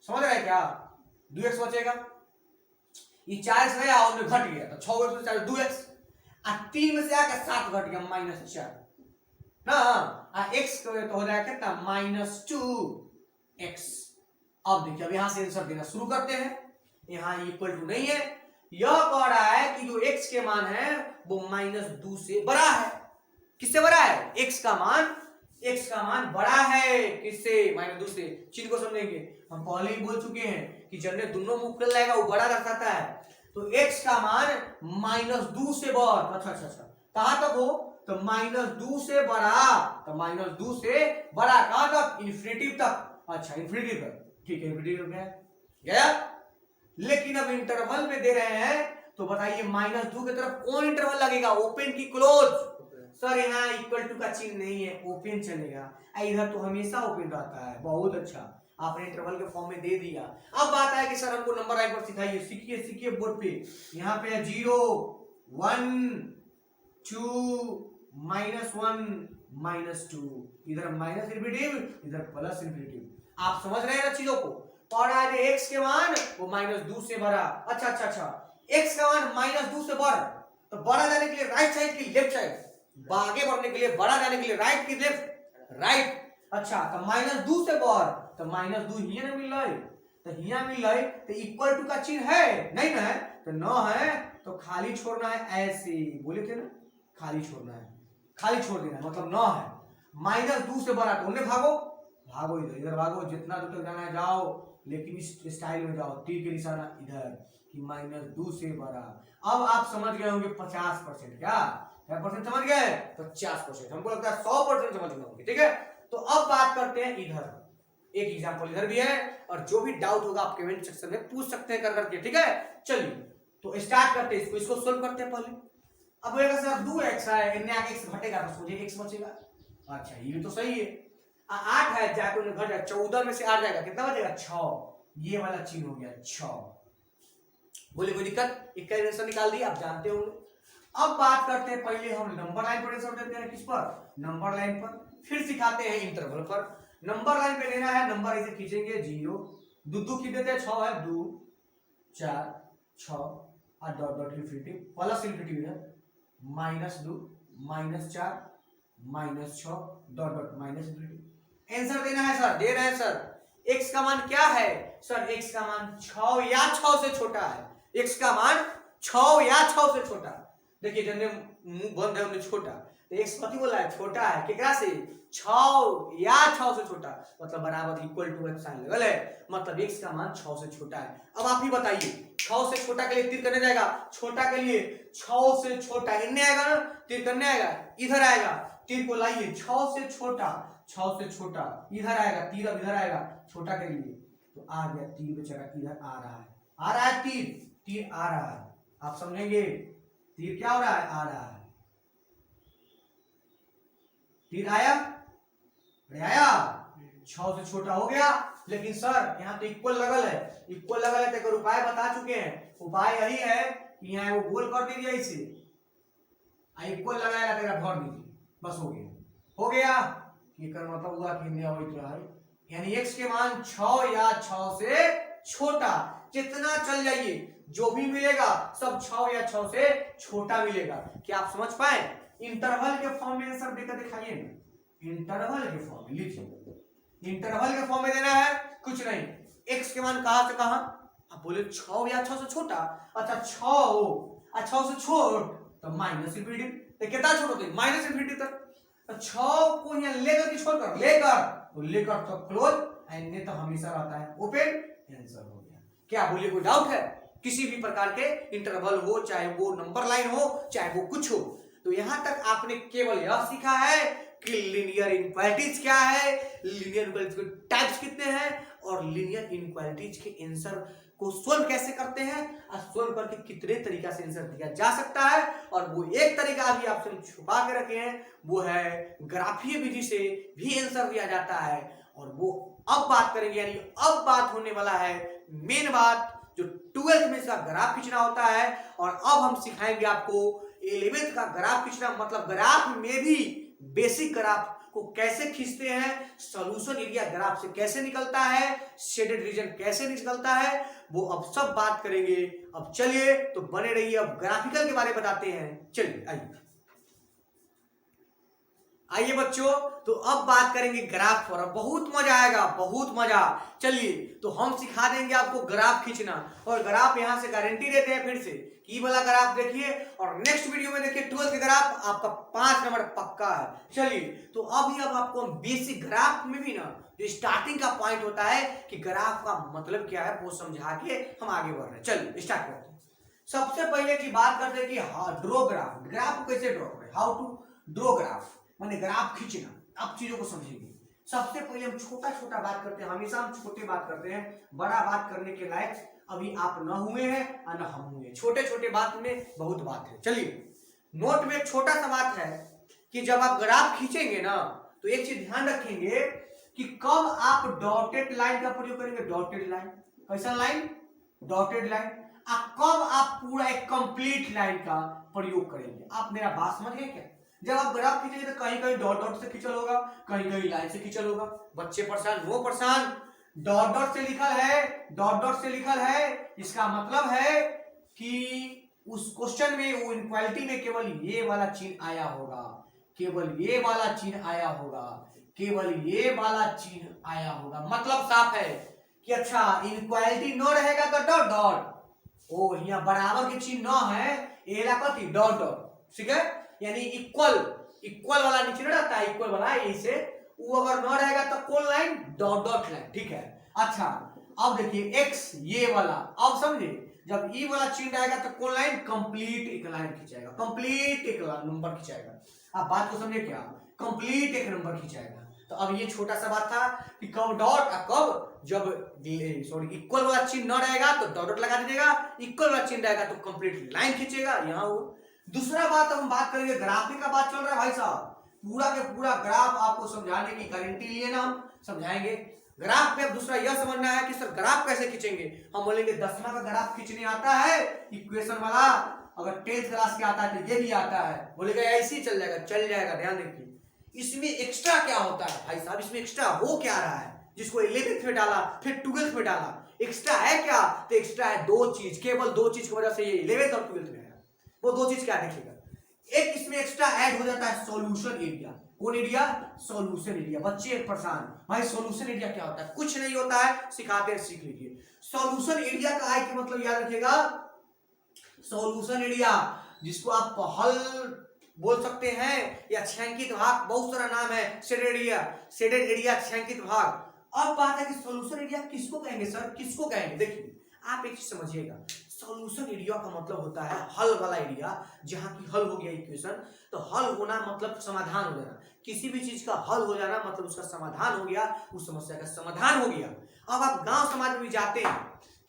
समझ रहे हैं क्या? 2x बचेगा। ये 4x गया और घट गया, तो 6x में 4 2x, और 3 में से आकर 7 घट गया -4 ना, x तो हो जाएगा कितना? -2x। अब देखिए अब यहां से आंसर देना शुरू करते हैं। यहां इक्वल टू नहीं है, यह कह रहा है कि जो x के मान है वो -2 से बड़ा है। किससे बड़ा है? x का मान बड़ा है किससे? -2 से। चिन्ह को समझेंगे, हम पहले ही बोल चुके हैं कि जब दोनों मुख खुल जाएगा वो बड़ा दर्शाता है। तो x का मान -2 से बढ़, अच्छा अच्छा अच्छा, कहां तक हो, तो -2 से बड़ा, तो -2 से बड़ा कहां तक, इन्फिनिटी तक, अच्छा इन्फिनिटी तक, ठीक है इन्फिनिटी तक गया। लेकिन अब इंटरवल में दे रहे हैं, तो बताइए -2 की तरफ कौन इंटरवल लगेगा, ओपन की क्लोज, सर यहाँ इक्वल टू का चिन्ह नहीं है, ओपन चलेगा, इधर तो हमेशा ओपन रहता है, बहुत अच्छा, आपने इंटरवल के फॉर्म में दे दिया। अब बात है कि सर हमको नंबर लाइन पर सिखाइए, सीखिए सीखिए बोर्ड पे, यहाँ पे है 0 1 2 -1 -2, इधर माइनस इन्फिनिटिव, इधर प्लस इन्फिनिटिव, आप समझ रहे हैं ना चीजों को। और आज x के मान वो -2 से बड़ा, अच्छा अच्छा अच्छा, x का मान -2 से बड़ा, तो बड़ा जाने के लिए राइट साइड की लेफ्ट साइड, आगे बढ़ने के लिए बड़ा जाने के लिए राइट की लेफ्ट, राइट, अच्छा तो -2 से बढ़, तो -2 हिया ना मिल रहा है, तो हिया मिल रहा है, तो इक्वल टू का चिन्ह है नहीं ना है, तो न है तो खाली छोड़ना है, ऐसे बोले थे ना, खाली छोड़ना है, खाली छोड़ देना मतलब न है, -2 से बड़ा, तो उन्हें भागो भागो, इधर इधर भागो, जितना दूर तक जाना है जाओ, लेकिन इस स्टाइल में जाओ, तीर के निशाना इधर कि -2 से बड़ा। अब आप समझ गए होंगे 50%, क्या परसेंट समझ गए, 50%, हमको लगता है 100% समझ गए होंगे, ठीक है। तो अब बात करते हैं इधर, एक एग्जांपल इधर भी है, और जो भी डाउट होगा आप कमेंट सेक्शन में पूछ सकते हैं कर करके, ठीक है। चलिए तो स्टार्ट करते हैं, इसको सोल्व करते हैं पहले। अब बोलेगा सर 2x है, इनने आगे x घटेगा तो मुझे x बचेगा, अच्छा ये भी तो सही है, 8 है जाके उन्हें घट, 14 में से 8 जाएगा कितना बचेगा, 6, ये वाला चिन्ह हो गया 6, बोले कोई दिक्कत, एक का आंसर निकाल दिया, आप जानते होंगे। अब बात करते हैं, पहले हम नंबर लाइन पर आंसर देते हैं, किस पर, नंबर लाइन पर, फिर सिखाते हैं इंटरवल पर। नंबर लाइन पे लेना है, नंबर ऐसे खींचेंगे 0 2 2 खींच देते हैं, 6 है 2 4 6 और dot dot infinity, plus infinity है -2 -4 -6 dot dot minus infinity. Answer देना है सर, दे रहे हैं सर, x का मान क्या है, सर x का मान 6 या 6 से छोटा है, x का मान 6 या 6 से छोटा, देखिए जन्ने मुंह बंद है उन्हें छोटा, तो x कथी बोला है, छोटा है, कितना से, 6 या 6 से छोटा, मतलब बराबर इक्वल टू x साइन लगल है, मतलब x का मान 6 से छोटा है। अब आप ही बताइए, 6 से छोटा के लिए तीर करने जाएगा, छोटा के लिए 6 से छोटा इन्हें आएगा ना, तीर करने आएगा, इधर आएगा, तीर को लाइए, 6 से छोटा, 6 से छोटा इधर आएगा, तीर अब इधर आएगा, छोटा के लिए, तो आ गया तीर बेचारा इधर आ रहा है, आ रहा है तीर, तीर आ रहा है, आप समझेंगे, तीर क्या हो रहा है, आ रहा है, तीर आया, आया, 6 से छोटा हो गया, लेकिन सर यहाँ तो इक्वल लगल है, इक्वल लगल है, तो उपाय बता चुके हैं, उपाय यही है कि यहाँ वो गोल कर दीजिए इसे, इक्वल लगाया तेरा भर दीजिए, बस हो गया, हो गया, ये कर मतलब हुआ कि नहीं हो है, यानी x के मान 6 या 6 से छोटा, जितना चल जाइए जो भी मिलेगा सब 6 या 6 से छोटा मिलेगा, क्या आप समझ पाए। इंटरवल के फॉर्म में आंसर देकर दिखाइए ना, इंटरवल के फॉर्म में लिखिए, इंटरवल के फॉर्म में देना है, कुछ नहीं, x के मान कहां से कहां, आप बोले 6 या 6 से छोटा, अच्छा 6 हो, 6 से छोट, तो माइनस इन्फिनिटी, तो कितना छोड़ होते माइनस इन्फिनिटी तक, तो 6 को यहाँ लेकर कि छोड़कर, लेकर, तो लेकर तो क्लोज, एंड तो हमेशा रहता है ओपन, आंसर हो गया। क्या बोलिए कोई डाउट है, किसी भी प्रकार के इंटरवल हो, चाहे वो नंबर लाइन हो, चाहे वो कुछ हो, तो यहां तक आपने केवल यह सीखा है कि लीनियर इनइक्वालिटीज क्या है, लीनियर इनइक्वालिटीज के टाइप्स कितने हैं, और लीनियर इनइक्वालिटीज के आंसर को सोल्व कैसे करते हैं, और सोल्व करके कितने तरीका से आंसर दिया जा सकता है, और वो एक तरीका अभी आपसे छुपा के रखे हैं, वो है ग्राफीय विधि से भी आंसर दिया जाता है, और वो अब बात करेंगे, यानी अब बात होने वाला है मेन बात, जो 12th में इसका ग्राफ खींचना होता है, और अब हम सिखाएंगे आपको 11th का ग्राफ खींचना, मतलब ग्राफ में भी बेसिक ग्राफ को कैसे खींचते हैं, सॉल्यूशन एरिया ग्राफ से कैसे निकलता है, शेडेड रीजन कैसे निकलता है, वो अब सब बात करेंगे। अब चलिए तो बने रहिए, अब ग्राफिकल के बारे में बताते हैं, चलिए आइए आइए बच्चों, तो अब बात करेंगे ग्राफ पर, बहुत मजा आएगा, बहुत मजा। चलिए तो हम सिखा देंगे आपको ग्राफ खींचना, और ग्राफ यहां से गारंटी देते हैं फिर से कि वाला ग्राफ देखिए, और नेक्स्ट वीडियो में देखिए 12th के ग्राफ आपका 5 नंबर पक्का है। चलिए तो अभी अब आपको बेसिक ग्राफ में भी ना जो स्टार्टिंग का पॉइंट होता है कि ग्राफ का मतलब क्या है वो समझा के हम आगे बढ़ रहे हैं। चलिए स्टार्ट करते हैं। सबसे पहले की बात करते हैं कि ड्रॉ ग्राफ, ग्राफ को कैसे ड्रॉ करें, हाउ टू ड्रॉ ग्राफ, माने ग्राफ खींचना। आप चीजों को समझेंगे। सबसे पहले हम छोटा छोटा बात करते हैं, हमेशा हम छोटे बात करते हैं, बड़ा बात करने के लायक अभी आप न हुए हैं और न हम हुए। छोटे छोटे बात में बहुत बात है। चलिए, नोट में एक छोटा सा बात है कि जब आप ग्राफ खींचेंगे ना, तो एक चीज ध्यान रखेंगे कि कब आप डॉटेड लाइन का प्रयोग करेंगे, डॉटेड लाइन, कैसा लाइन, डॉटेड लाइन, कब आप पूरा एक कंप्लीट लाइन का प्रयोग करेंगे। आप मेरा बात समझ गए क्या? जब आप ग्राफ खींचेंगे तो कहीं कहीं डॉट डॉट से खींचल होगा, कहीं कहीं लाइन से खींचल होगा। बच्चे परेशान, नो परेशान, डॉट डॉट से लिखल है, डॉट डॉट से लिखल है, इसका मतलब है कि उस क्वेश्चन में, वो इनक्वालिटी में केवल ये वाला चिन्ह आया होगा, केवल ये वाला चिन्ह आया होगा, केवल ये वाला चिन्ह आया होगा। मतलब साफ है कि अच्छा इनक्वालिटी न रहेगा तो डॉट डॉट, ओ यहाँ बराबर के चिन्ह न है, एला कथी डॉट डॉट, ठीक है, यानी इक्वल, इक्वल वाला नीचे न रहता है, इक्वल वाला इसे, वो अगर न रहेगा तो कौन लाइन, डॉट डॉट लाइन, ठीक है। अच्छा अब देखिए एक्स ये वाला, अब समझे, जब ई वाला चिन्ह आएगा तो कौन लाइन, कंप्लीट एक लाइन खींचेगा, कंप्लीट एक नंबर खींचेगा। आप बात को समझे क्या, कंप्लीट एक नंबर खींचेगा। तो अब ये छोटा सा बात था कि कब डॉट और कब, जब सॉरी इक्वल वाला चिन्ह न रहेगा तो डॉट डॉट लगा दीजिएगा, इक्वल वाला चिन्ह रहेगा तो कंप्लीट लाइन खींचेगा। यहाँ वो दूसरा बात हम बात करेंगे, ग्राफिक का बात चल रहा है भाई साहब, पूरा के पूरा ग्राफ आपको समझाने की गारंटी लिए ना, हम समझाएंगे। ग्राफ पे अब दूसरा यह समझना है कि सर ग्राफ कैसे खींचेंगे। हम बोलेंगे 10वां का ग्राफ खींचने आता है, इक्वेशन वाला, अगर 10th क्लास के आता है तो ये भी आता है, बोलेगा ऐसे ही चल जाएगा, चल जाएगा। ध्यान देखिए, इसमें एक्स्ट्रा क्या होता है भाई साहब, इसमें एक्स्ट्रा हो क्या रहा है, जिसको 11th में डाला फिर 12th में डाला, एक्स्ट्रा है क्या, तो एक्स्ट्रा है दो चीज, केवल दो चीज की वजह से ये 11th और 12th में है। वो दो चीज क्या देखिएगा, एक इसमें एक्स्ट्रा ऐड हो जाता है सॉल्यूशन एरिया। कौन एरिया, सॉल्यूशन एरिया। बच्चे एक परेशान, भाई सॉल्यूशन एरिया क्या होता है, कुछ नहीं होता है, सिखाते हैं, सीख लीजिए। सॉल्यूशन एरिया का आई के मतलब याद रखिएगा, सॉल्यूशन एरिया जिसको आप हल बोल सकते हैं, या छायांकित भाग, बहुत सारा नाम है, शेडेड एरिया, शेडेड एरिया, छायांकित भाग। अब बात है कि सॉल्यूशन एरिया किसको कहेंगे सर, किसको कहेंगे। देखिए आप एक चीज समझिएगा, सॉल्यूशन एरिया का मतलब होता है हल वाला एरिया, जहां की हल हो गया इक्वेशन, तो हल होना मतलब समाधान हो जाना, किसी भी चीज का हल हो जाना मतलब उसका समाधान हो गया, उस समस्या का समाधान हो गया। अब आप गांव समाज में भी जाते हैं,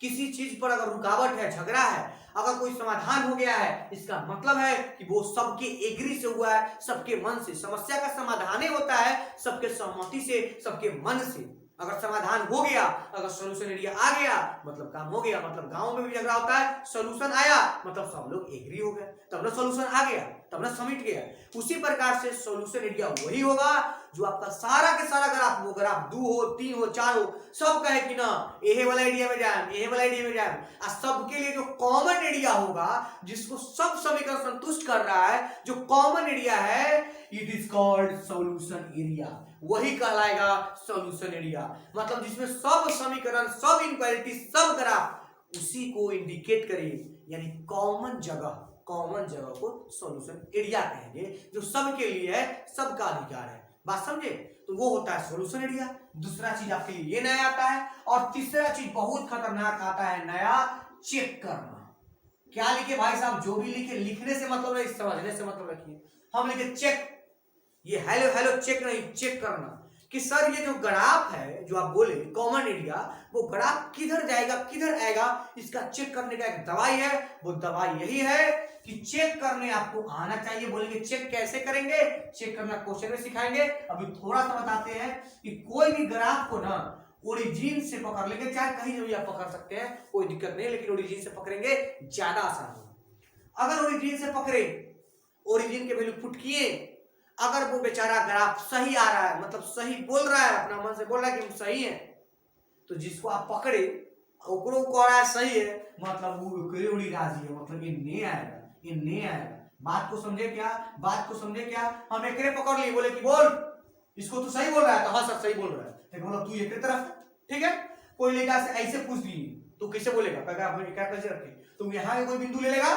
किसी चीज पर अगर रुकावट है, झगड़ा है, अगर कोई समाधान हो गया है, इसका मतलब है कि वो सबके एग्री से हुआ है, सबके मन से। समस्या का समाधान होता है सबके सहमति से, सबके मन से। अगर समाधान हो गया, अगर सॉल्यूशन एरिया आ गया, मतलब काम हो गया। मतलब गांव में भी झगड़ा होता है, सॉल्यूशन आया मतलब सब लोग एग्री हो गए, तब ना सॉल्यूशन आ गया, तब ना समिट गया। उसी प्रकार से सॉल्यूशन एरिया वही होगा जो आपका सारा के सारा ग्राफ, वो ग्राफ 2 हो, 3 हो, 4 हो, सब कहे कि ना ये वाला एरिया में जाए, ये वाला एरिया में जाए, और सबके लिए जो कॉमन एरिया होगा, जिसको सब समीकरण संतुष्ट कर रहा है, जो कॉमन एरिया है, it is called solution area. वही कहलाएगा सॉल्यूशन एरिया। मतलब जिसमें सब समीकरण, सब इनक्वालिटी, सब ग्राफ उसी को इंडिकेट करे, यानी कॉमन जगह, कॉमन जगह को सॉल्यूशन एरिया कहेंगे, जो सबके लिए है, सबका अधिकार है। बात समझे? तो वो होता है सॉल्यूशन एरिया। दूसरा चीज आपके लिए ये नया आता है, और तीसरा चीज बहुत खतरनाक आता है नया, चेक करना। क्या लिखे भाई साहब, जो भी लिखे, लिखने से मतलब नहीं, समझने से मतलब रखिए। हम लिखे चेक, ये हेलो हेलो चेक नहीं, चेक करना कि सर ये जो ग्राफ है, जो आप बोले कॉमन एरिया, वो ग्राफ किधर जाएगा, किधर आएगा, इसका चेक करने का एक दवाई है। वो दवाई यही है कि चेक करने आपको आना चाहिए। बोलेंगे चेक कैसे करेंगे, चेक करना क्वेश्चन में सिखाएंगे। अभी थोड़ा सा बताते हैं कि कोई भी ग्राफ को ना ओरिजिन से पकड़ लेंगे, चाहे कहीं से भी आप पकड़ सकते हैं, कोई दिक्कत नहीं, लेकिन ओरिजिन से पकड़ेंगे ज्यादा आसान होगा। अगर ओरिजिन से पकड़े, ओरिजिन के वैल्यू पुट किए, अगर वो बेचारा ग्राफ सही आ रहा है, मतलब सही बोल रहा है, अपना मन से बोल रहा है कि हम सही है, तो जिसको आप पकड़े ओकरो को रहा है सही है, मतलब वो उड़ी राजी है, मतलब ये नहीं आएगा, ये नहीं आएगा। बात को समझे क्या, बात को समझे क्या। हम एकरे पकड़ लिए, बोले कि बोल इसको तू सही बोल रहा है, तो हाँ सर सही बोल रहा है, लेकिन बोला तू एकरे तरफ, ठीक है। कोई लेगा से ऐसे पूछ दिए, तो कैसे बोलेगा, क्या कैसे रखे, तुम यहाँ के कोई बिंदु ले लेगा,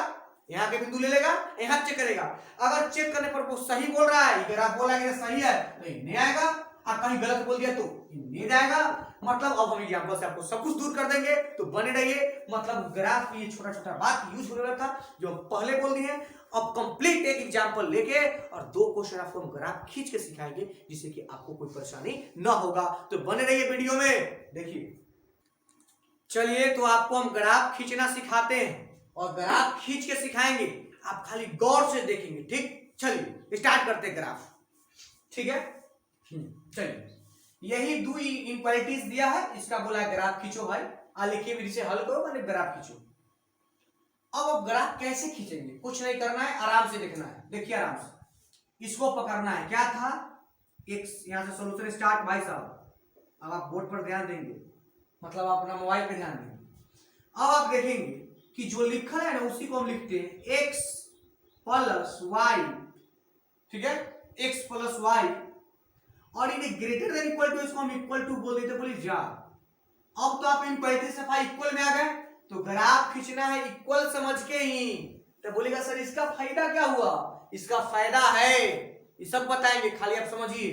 यहाँ के बिंदु ले लेगा, यहाँ चेक करेगा। अगर चेक करने पर वो सही बोल रहा है, अगर आप बोला कि सही है, तो ये नहीं आएगा, और कहीं गलत बोल दिया तो ये नहीं जाएगा। मतलब अब हम एग्जांपल से आपको सब कुछ दूर कर देंगे, तो बने रहिए। मतलब ग्राफ की छोटा छोटा बात यूज होने वाला था जो हम पहले बोल दिए। अब कंप्लीट एक एग्जांपल लेके और 2 क्वेश्चन आपको हम ग्राफ खींच के सिखाएंगे, जिससे कि आपको कोई परेशानी ना होगा। तो बने रहिए वीडियो में, देखिए। चलिए, तो आपको हम ग्राफ खींचना सिखाते हैं और ग्राफ खींच के सिखाएंगे, आप खाली गौर से देखेंगे, ठीक। चलिए स्टार्ट करते हैं ग्राफ, ठीक है। चलिए, यही 2 इनक्वालिटीज दिया है, इसका बोला है ग्राफ खींचो भाई। लिखिए, विधि से हल करो, मैंने ग्राफ खींचो। अब ग्राफ कैसे खींचेंगे, कुछ नहीं करना है, आराम से देखना है। देखिए आराम से इसको पकड़ना है। क्या था, एक यहां से सोल्यूशन स्टार्ट भाई साहब। अब आप बोर्ड पर ध्यान देंगे, मतलब आप अपना मोबाइल पे ध्यान देंगे। अब आप देखेंगे कि जो लिखा है ना उसी को हम लिखते हैं x प्लस वाई, ठीक है, x प्लस वाई। और ये ग्रेटर देन इक्वल टू, इसको हम इक्वल टू बोल देते, बोलिए जा। अब तो आप इनक्वालिटी से इक्वल में आ गए, तो ग्राफ खींचना है इक्वल समझ के ही। तो बोलेगा सर इसका फायदा क्या हुआ, इसका फायदा है, ये सब बताएंगे, खाली आप समझिए।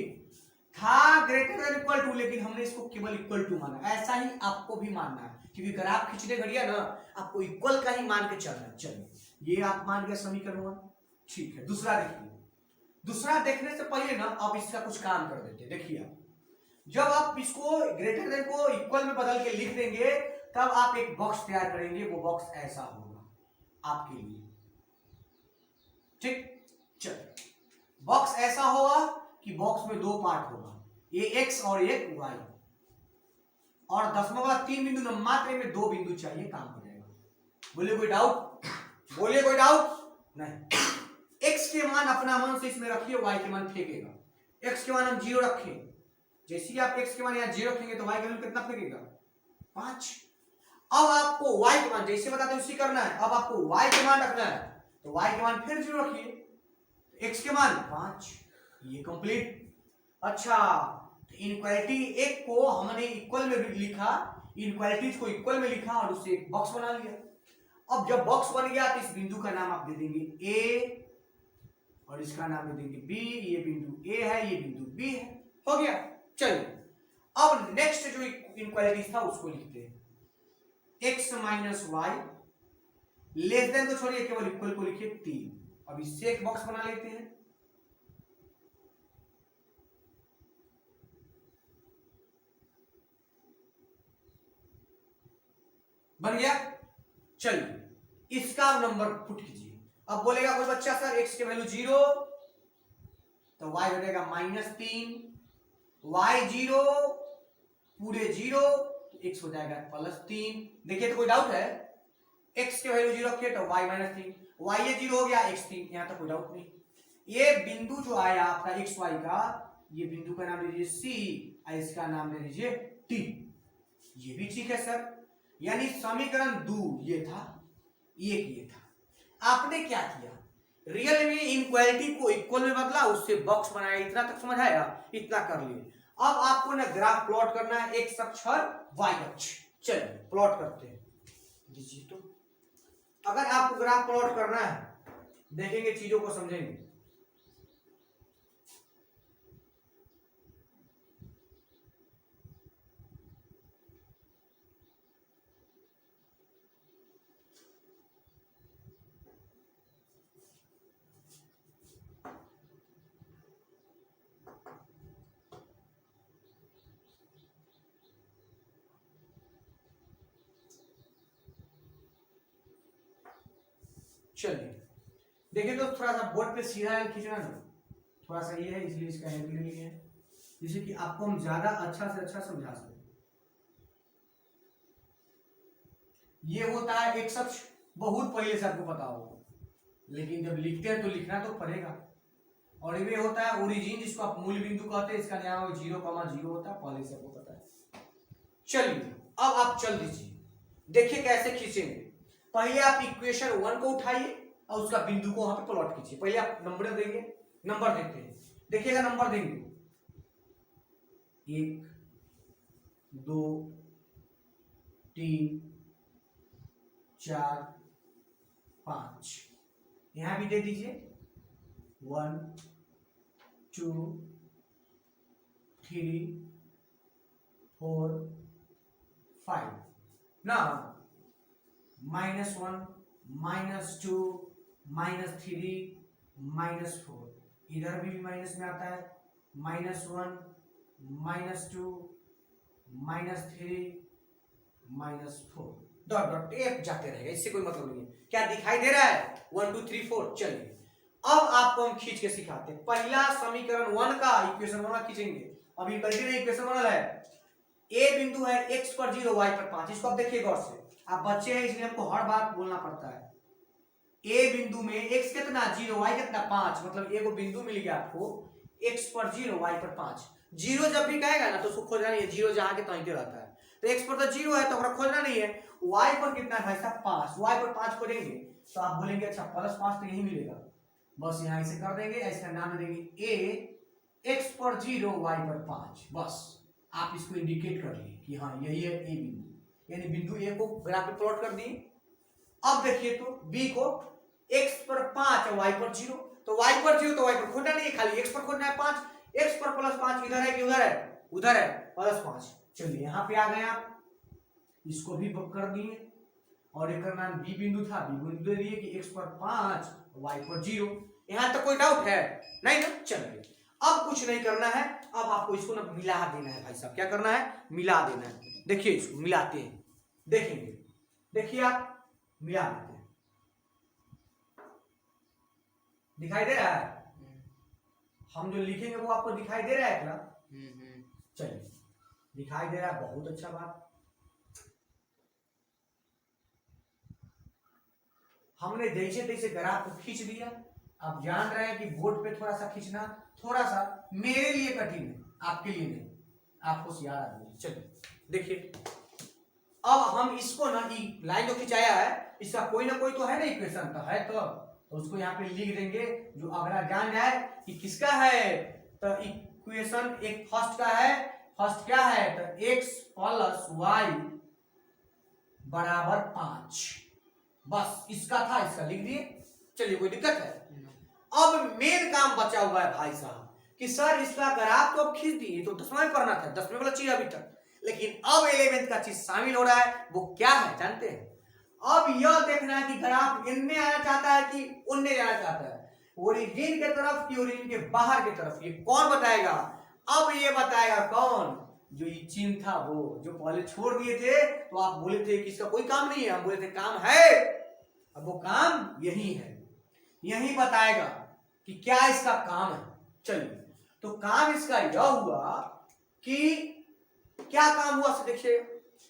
था ग्रेटर देन इक्वल टू, लेकिन हमने इसको केवल इक्वल टू माना। ऐसा ही आपको भी मानना है, क्योंकि ग्राफ खींचने घड़िया ना आपको इक्वल का ही मान के चलना है। चलिए, ये आप मान गए समीकरण, ठीक है। दूसरा देखिए, दूसरा देखने से पहले ना अब इसका कुछ काम कर देते हैं। देखिए, आप जब आप इसको ग्रेटर देन को इक्वल में बदल के लिख देंगे, तब आप एक बॉक्स तैयार करेंगे। वो बॉक्स ऐसा होगा आपके लिए, ठीक। चलिए, बॉक्स ऐसा होगा कि बॉक्स में 2 पार्ट होगा, ये x और एक y, और दशमलव वाला 3 बिंदु न, मात्र में 2 बिंदु चाहिए, काम हो जाएगा। बोलिए कोई डाउट, बोलिए कोई डाउट नहीं। x के मान अपना मन से इसमें रखिए, y के मान फेंकेगा। x के मान हम 0 रखें, जैसे ही आप x के मान यहाँ 0 रखेंगे तो y का वैल्यू कितना फेंकेगा, 5। अब आपको y के मान जैसे बताते उसी करना है। अब आपको y के मान रखना है, तो y के मान फिर 0 रखिए, x के मान 5, ये कंप्लीट। अच्छा, तो इनक्वालिटी एक को हमने इक्वल में लिखा, इनक्वालिटीज को इक्वल में लिखा और उससे एक बॉक्स बना लिया। अब जब बॉक्स बन गया तो इस बिंदु का नाम आप दे देंगे a और इसका नाम दे देंगे b। ये बिंदु a है, ये बिंदु b है, हो गया। चलिए, अब नेक्स्ट जो इनक्वालिटीज था उसको लिखते हैं। x minus y, less than को छोड़िए, केवल इक्वल को लिखिए 3। अब इससे एक बॉक्स बना लेते हैं। बन गया। चलिए, इसका नंबर पुट कीजिए। अब बोलेगा कोई बच्चा सर x के वैल्यू 0, तो y हो जाएगा -3, y 0 पूरे 0, x हो जाएगा +3। देखिए, तो कोई डाउट है, x के वैल्यू 0 रखिए तो y -3, y ये 0 हो गया, x 3, यहां तक कोई डाउट नहीं। ये बिंदु जो आया आपका x y का, ये बिंदु का नाम ले लीजिए c और इसका नाम ले लीजिए t। ये भी ठीक है सर, यानी समीकरण 2 ये था, ये था। आपने क्या किया, रियल में इनक्वालिटी को इक्वल में बदला, उससे बॉक्स बनाया। इतना तक समझ आया, इतना कर लिए। अब आपको ना ग्राफ प्लॉट करना है, एक्स अक्ष और वाई अक्ष। चलिए प्लॉट करते हैं, दीजिए। तो अगर आपको ग्राफ प्लॉट करना है, देखेंगे चीजों को समझेंगे। चलिए देखिए, तो थोड़ा सा बोर्ड पे सीधा लाइन खींचना ना, थोड़ा सा ये है, इसलिए इसका हेल्प ले लिए हैं, जिससे कि आपको हम ज्यादा अच्छा से अच्छा समझा सकें। ये होता है एक अक्ष, बहुत पहले से आपको पता होगा, लेकिन जब लिखते हैं तो लिखना तो पड़ेगा। और ये होता है ओरिजिन, जिसको आप मूल बिंदु कहते हैं, इसका नाम 0,0 होता है, पहले से आपको पता है। चलिए, अब आप चल दीजिए, देखिए कैसे खींचेंगे। पहले आप इक्वेशन 1 को उठाइए और उसका बिंदु को वहां पे प्लॉट कीजिए। पहले आप नंबर देंगे, नंबर देते हैं, देखिएगा नंबर देंगे 1 2 3 4 5, यहां भी दे दीजिए 1 2 3 4 5 ना, -1 -2 -3 -4, इधर भी माइनस में आता है, -1 -2 -3 -4, डॉट डॉट एक जाते रहेगा, इससे कोई मतलब नहीं है। क्या दिखाई दे रहा है? 1 2 3 4। चलिए अब आपको हम खींच के सिखाते हैं। पहला समीकरण 1 का इक्वेशन 1 खींचेंगे। अभी पहले इक्वेशन 1 है, ए बिंदु है x पर 0 y पर 5। इसको आप देखिए गौर से, आप बच्चे हैं इसलिए आपको हर बात बोलना पड़ता है। ए बिंदु में x कितना 0 y कितना 5, मतलब एक बिंदु मिल गया आपको x पर 0 y पर 5। 0 जब भी कहेगा ना तो उसको खोजना नहीं है, 0 जहां के तहीं पे रहता है, तो x पर तो 0 है तो ओकरा खोजना नहीं है। y पर कितना है भाई साहब 5, y पर 5 खोजेंगे तो आप बोलेंगे अच्छा +5 तो यही मिलेगा, बस यहां इसे कर देंगे, इसका नाम देंगे a x पर 0 y पर 5। बस आप इसको इंडिकेट कर लिए कि हाँ यही है ए बिंदु, यानी बिंदु ए को ग्राफ पे प्लॉट कर दिए। अब देखिए तो बी को x पर 5 और y पर 0, तो y पर 0 तो y पर खोजना नहीं है, खाली x पर खोजना है 5। x पर +5 इधर है कि उधर है? उधर है, +5। चलिए यहाँ पे आ गए आप, इसको भी कर दिए और एक नाम बी बिंदु था, बी बिंदु दे दिए कि x पर 5 y पर 0। यहां तक कोई डाउट है? नहीं ना? चलिए अब कुछ नहीं करना है, अब आपको इसको ना मिला देना है भाई साहब। क्या करना है? मिला देना है। देखिए इसको मिलाते हैं, देखेंगे, देखिए आप मिला देते हैं, दिखाई दे रहा है? हम जो लिखेंगे वो आपको दिखाई दे रहा है क्या? चलिए दिखाई दे रहा है, बहुत अच्छा बात। हमने जैसे तैसे ग्राफ को खींच दिया। आप जान रहे हैं कि बोर्ड पे थोड़ा सा खींचना थोड़ा सा मेरे लिए कठिन है, आपके लिए नहीं, आपको याद आ गया। चलिए देखिए अब हम इसको ना लाइन जो खिंचाया है इसका कोई ना कोई तो है ना इक्वेशन, तो है तो उसको यहाँ पे लिख देंगे, जो अगला जान जाए कि किसका है। तो इक्वेशन एक फर्स्ट का है, फर्स्ट क्या है? तो x प्लस वाई बराबर 5, बस इसका था, इसका लिख दिए। चलिए कोई दिक्कत है? अब मेन काम बचा हुआ है भाई साहब कि सर इसका ग्राफ तो अब खींच दिए, तो 10वां में पढ़ना था, 10वें वाला चीज अभी तक, लेकिन अब 11th का चीज शामिल हो रहा है। वो क्या है जानते हैं? अब यह देखना है कि ग्राफ इनमें आना चाहता है कि उनने जाना चाहता है, ओरिजिन के तरफ कि ओरिजिन के बाहर की तरफ। ये कौन बताएगा? अब ये बताएगा कौन? जो ये चिन्ह था वो, जो पहले छोड़ दिए थे तो आप बोले थे कि इसका कोई काम नहीं है, हम बोले थे काम है। अब वो काम यही है, यही बताएगा कि क्या इसका काम है। चलिए तो काम इसका यह हुआ कि क्या काम हुआ से देखिए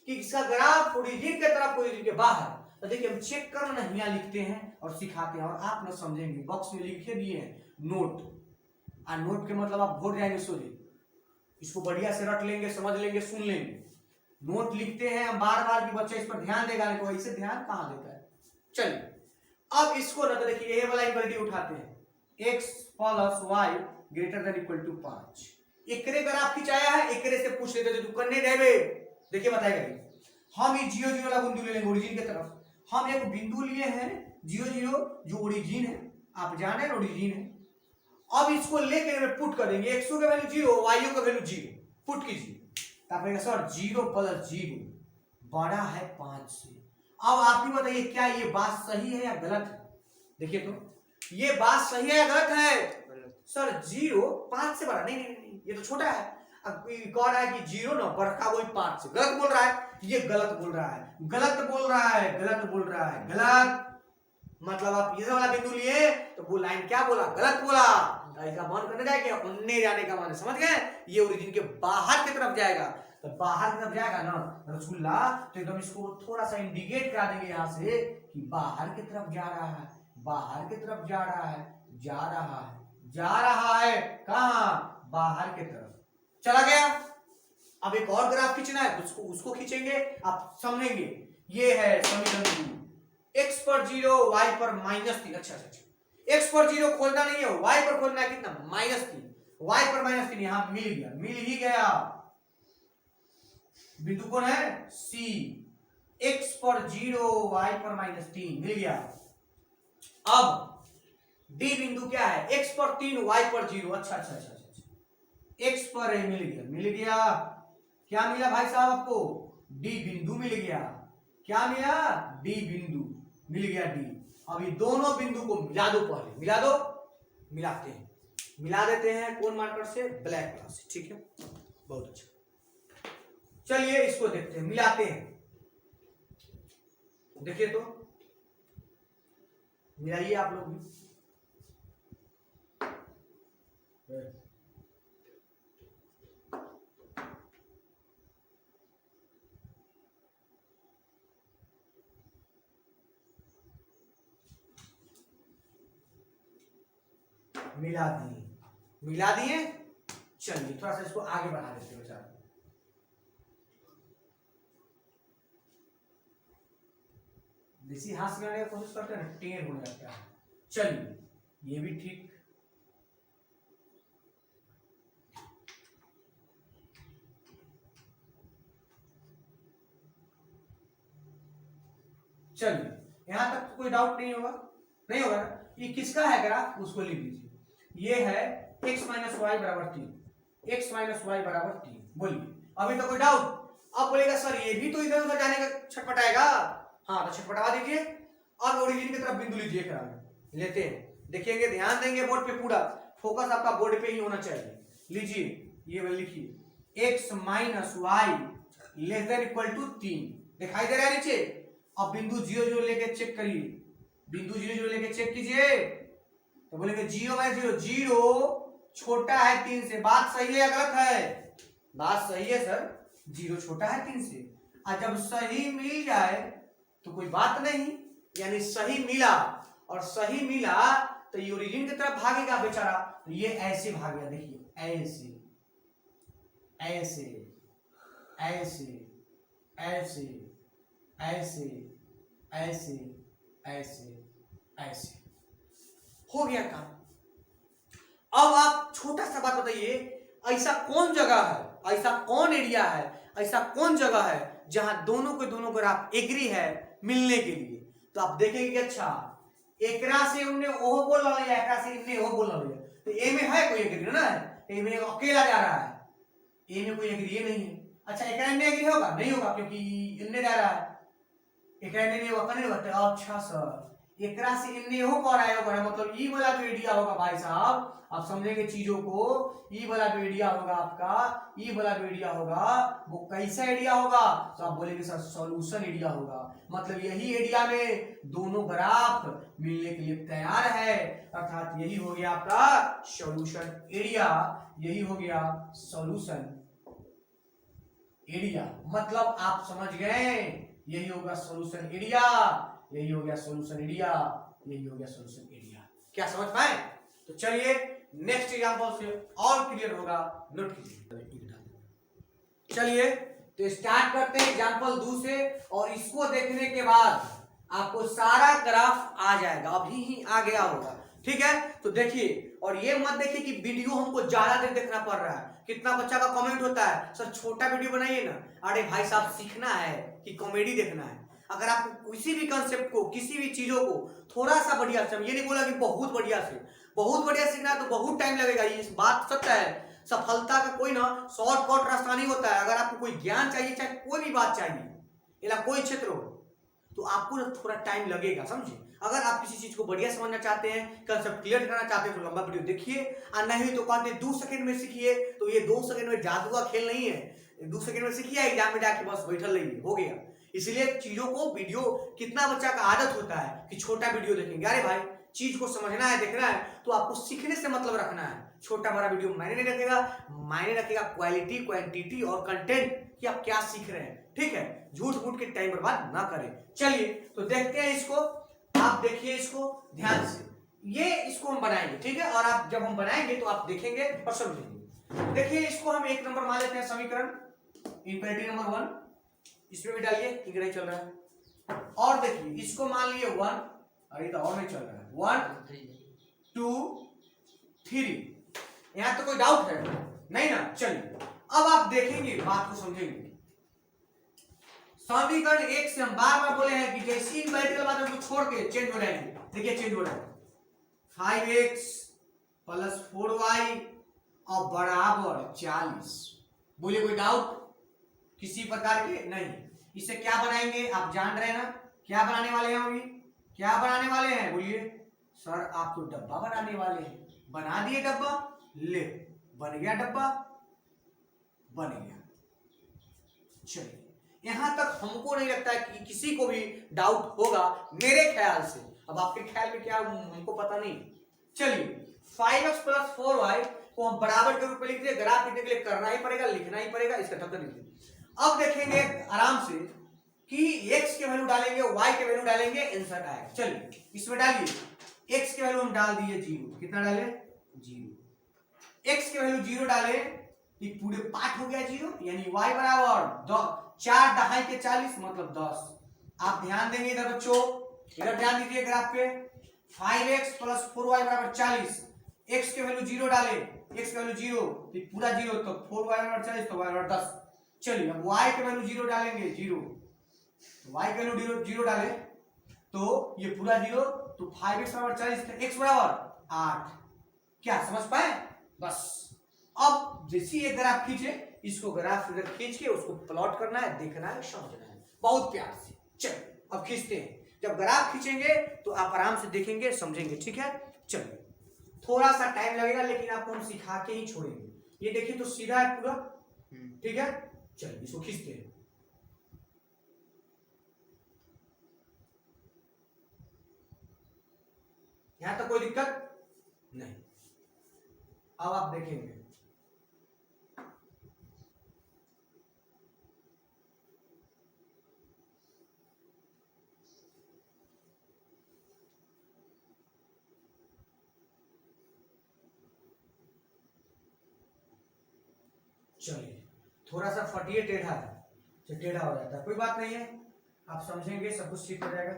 कि इसका ग्राफ ओरिजिन के तरफ ओरिजिन के बाहर। तो देखिए हम चेक करना यहाँ लिखते हैं और सिखाते हैं, और आप ना समझेंगे। बॉक्स में लिखे दिए हैं नोट, और नोट के मतलब आप भूल जाएंगे सोचे, इसको बढ़िया से रट लेंगे, समझ लेंगे, सुन लेंगे। नोट लिखते हैं हम बार बार कि बच्चा इस पर ध्यान देगा, नहीं तो ऐसे ध्यान कहां देता है। चलिए अब इसको ना तो देखिए ये वाला इक्वालिटी उठाते हैं, x plus y greater than equal to 5। एकरे ग्राफ खिंचाया है, एकरे से पूछ लेते थे तू करने देवे। देखिए बताएगा, हम ये 0 0 वाला बिंदु ले लेंगे ओरिजिन की तरफ। हम एक बिंदु लिए हैं 0 0 जो ओरिजिन है, आप जाने ना ओरिजिन है। अब इसको लेके पुट कर देंगे, x का वैल्यू 0, y का वैल्यू 0, पुट कीजिए। तब सर 0 प्लस 0 बड़ा है 5 से। अब आप ही बताइए क्या ये बात सही है या गलत है? देखिए तो ये बात सही है या गलत है? सर 0 5 से बड़ा नहीं, नहीं नहीं ये तो छोटा है। अब कह रहा है कि 0 ना बड़ा वही 5 से, गलत बोल रहा है। ये गलत बोल रहा है, गलत बोल रहा है, गलत बोल रहा है, गलत। मतलब आप ये वाला बिंदु लिए तो वो लाइन क्या बोला? गलत बोला। इसका मान करने जाएगा उनने जाने का मान, समझ गए? ये ओरिजिन के बाहर की तरफ जाएगा, तो बाहर की तरफ जाएगा ना रसगुल्ला, तो एकदम इसको थोड़ा सा इंडिकेट करा देंगे यहाँ से कि बाहर की तरफ जा रहा है, बाहर की तरफ जा रहा है, जा रहा है, जा रहा है। कहाँ? बाहर की तरफ चला गया। अब एक और ग्राफ खींचना है, उसको खींचेंगे, आप समझेंगे। ये है समीकरण 2, x पर 0 y पर -3। अच्छा, x पर 0 खोजना नहीं है, y पर खोजना है कितना? -3। y पर -3 यहां मिल गया, मिल ही गया। बिंदु कौन है? C। x पर 0 y पर -3 मिल गया। अब D बिंदु क्या है? x पर 3 y पर 0। अच्छा, x पर मिल गया, मिल गया। क्या मिला भाई साहब आपको? डी बिंदु मिल गया। क्या मिला? डी बिंदु मिल गया, डी। अब ये दोनों बिंदु को मिला दो, पहले मिला दो। मिलाते हैं, मिला देते हैं कौन मार्कर से? ब्लैक कलर से। ठीक है, बहुत अच्छा। चलिए इसको देखते हैं, मिलाते हैं। देखिए तो मिलाइए आप लोग भी। मिला दिए, मिला दिए। चलिए थोड़ा सा इसको आगे बढ़ा देते हैं बेचारा। देसी हाथ से बनाने की कोशिश करते हैं ना, टेढ़ होने लगता है। चलिए ये भी ठीक। चलिए यहां तक कोई डाउट नहीं होगा, नहीं होगा ना? ये किसका है ग्राफ, उसको लिख लीजिए। ये है x माइनस वाई बराबर 3, x माइनस वाई बराबर 3। बोलिए अभी तो कोई डाउट? अब बोलेगा सर ये भी तो इधर उधर जाने का छटपटाएगा। हाँ तो छटपटा दीजिए। अब ओरिजिन की तरफ बिंदु लीजिए, करा लेते हैं, देखेंगे, ध्यान देंगे बोर्ड पे, पूरा फोकस आपका बोर्ड पे ही होना चाहिए। लीजिए ये लिखिए, x minus y less than equal to 3। दिखाई दे रहा है नीचे? अब बिंदु 0 0 लेके चेक करिए, बिंदु 0 0 लेके चेक कीजिए। तो बोलेंगे 0 बाय 0, 0 छोटा है 3 से। बात सही है या गलत है? बात सही है सर, 0 छोटा है 3 से। और जब सही मिल जाए तो कोई बात नहीं, यानी सही मिला, और सही मिला तो ये ओरिजिन की तरफ भागेगा बेचारा। तो ये ऐसे भागेगा, देखिए ऐसे ऐसे ऐसे ऐसे ऐसे ऐसे ऐसे ऐसे हो गया काम। अब आप छोटा सा बात बताइए, ऐसा कौन जगह है, ऐसा कौन एरिया है, ऐसा कौन जगह है जहां दोनों के दोनों ग्राफ एग्री है मिलने के लिए? तो आप देखेंगे कि अच्छा एकरा से हमने ओहो बोल रहा है, एकरा से इनने ओहो बोल रहा है, तो ए में है कोई एग्री ना? ए में अकेला जा रहा है, ए में कोई एग्री नहीं है। अच्छा एकरा इनने एग्री होगा? नहीं होगा, क्योंकि इनने जा रहा है, एकरा इनने नहीं होगा, नहीं होगा। अच्छा सर एकरा से इनने हो पा रहा है, मतलब ई वाला जो एरिया होगा भाई साहब, आप समझेंगे चीजों को। ई वाला जो एरिया होगा आपका, ई वाला जो एरिया होगा वो कैसा एरिया होगा? तो आप बोलेंगे सर सॉल्यूशन एरिया होगा। मतलब यही एरिया में दोनों ग्राफ मिलने के लिए तैयार है, अर्थात यही हो गया आपका सॉल्यूशन एरिया। यही हो गया सॉल्यूशन एरिया। मतलब आप समझ गए, यही होगा सॉल्यूशन एरिया, यही हो गया सॉल्यूशन एरिया, यही हो गया सॉल्यूशन एरिया। क्या समझ पाए? तो चलिए नेक्स्ट एग्जांपल से और क्लियर होगा, नोट कीजिए। चलिए तो स्टार्ट करते हैं एग्जांपल 2 से, और इसको देखने के बाद आपको सारा ग्राफ आ जाएगा, अभी ही आ गया होगा। ठीक है, तो देखिए, और ये मत देखिए कि वीडियो हमको ज्यादा देर देखना पड़ रहा है। कितना बच्चा का कमेंट होता है सर छोटा वीडियो बनाइए ना। अरे भाई साहब सीखना है कि कॉमेडी देखना है। अगर आपको किसी भी कंसेप्ट को, किसी भी चीजों को थोड़ा सा बढ़िया से, ये नहीं बोला कि बहुत बढ़िया से, बहुत बढ़िया सीखना है तो बहुत टाइम लगेगा, ये बात सच है। सफलता का कोई ना शॉर्टकट रास्ता नहीं होता है। अगर आपको कोई ज्ञान चाहिए, चाहे कोई भी बात चाहिए, या कोई क्षेत्र हो, तो आपको थोड़ा टाइम लगेगा, समझिए। अगर आप किसी चीज को बढ़िया समझना चाहते हैं, कंसेप्ट क्लियर करना चाहते हैं, तो लंबा वीडियो देखिए, और नहीं तो कहते 2 सेकंड में सीखिए। तो ये 2 सेकंड में जादू का खेल नहीं है। 2 सेकंड में सीखिए, एग्जाम में जाके बस बैठल रहिए, हो गया। इसलिए चीजों को, वीडियो, कितना बच्चा का आदत होता है कि छोटा वीडियो देखेंगे। अरे भाई चीज को समझना है, देखना है, तो आपको सीखने से मतलब रखना है। छोटा बड़ा वीडियो मायने नहीं रखेगा, मायने रखेगा क्वालिटी, क्वांटिटी और कंटेंट, कि आप क्या सीख रहे हैं। ठीक है, झूठ मूठ के टाइम बर्बाद ना करें। चलिए तो देखते हैं इसको, आप देखिए इसको ध्यान से। ये इसको हम बनाएंगे, ठीक है, और आप जब हम बनाएंगे तो आप देखेंगे और समझेंगे। देखिए इसको हम 1 नंबर मान लेते हैं, समीकरण इंपेरेटिव नंबर 1, इसमें भी डालिए, ठीक नहीं चल रहा है। और देखिए इसको मान लिए 1, अरे तो और नहीं चल रहा है, 1 2 3। यहां तो कोई डाउट है नहीं ना? चलिए अब आप देखेंगे, बात को समझेंगे। समीकरण 1 से हम बार बार बोले हैं कि जैसी इंपेरेटिव बात उसको छोड़ के चेंज हो जाएंगे। देखिए चेंज हो रहा है, 5x + 4y और बराबर 40। बोलिए कोई डाउट? किसी प्रकार के नहीं। इसे क्या बनाएंगे आप जान रहे हैं ना, क्या बनाने वाले हैं अभी, क्या बनाने वाले हैं बोलिए। सर आप तो डब्बा बनाने वाले हैं, बना दिए डब्बा, ले बन गया डब्बा, बन गया। चलिए यहां तक हमको नहीं लगता है कि किसी को भी डाउट होगा मेरे ख्याल से। अब आपके ख्याल में क्या हमको पता नहीं। चलिए 5x + 4y को हम बराबर के रूप में लिख दिए, ग्राफ लिखने के लिए करना ही पड़ेगा, लिखना ही पड़ेगा, इसका ढक्कन लिख दिए। अब देखेंगे आराम से कि x के वैल्यू डालेंगे, y के वैल्यू डालेंगे, आंसर आएगा। चलिए इसमें डालिए, x के वैल्यू हम डाल दिए 0, कितना डाले 0, x के वैल्यू 0 डाले, ये पूरे पार्ट हो गया 0, यानी y बराबर 4 दहाई के 40 मतलब 10। आप ध्यान देंगे इधर बच्चों, इधर ध्यान दीजिए ग्राफ पे, 5x + 4y = 40, x के वैल्यू 0 डाले, x के वैल्यू 0 तो पूरा 0, तो 4y = 40 तो y = 10। चलिए अब y के वैल्यू 0 डालेंगे, 0, y के वैल्यू 0 डाले तो ये पूरा 0, तो 5x = 40 तो x = 8। क्या समझ पाए? बस अब जैसे ये ग्राफ खींचे, इसको ग्राफ इधर खींच के उसको प्लॉट करना है, देखना है, समझना है बहुत प्यार से। चलिए अब खींचते हैं, जब ग्राफ खींचेंगे तो आप आराम से देखेंगे, समझेंगे, ठीक है। चलिए थोड़ा सा टाइम लगेगा लेकिन आपको हम सिखा के ही छोड़ेंगे। ये देखिए तो सीधा है पूरा, ठीक है। चलिए इसको खींचते हैं। यहां तक कोई दिक्कत नहीं। अब आप देखेंगे चलिए थोड़ा सा फटिए, टेढ़ा है, टेढ़ा हो जाता है, कोई बात नहीं है, आप समझेंगे, सब कुछ सीख हो जाएगा।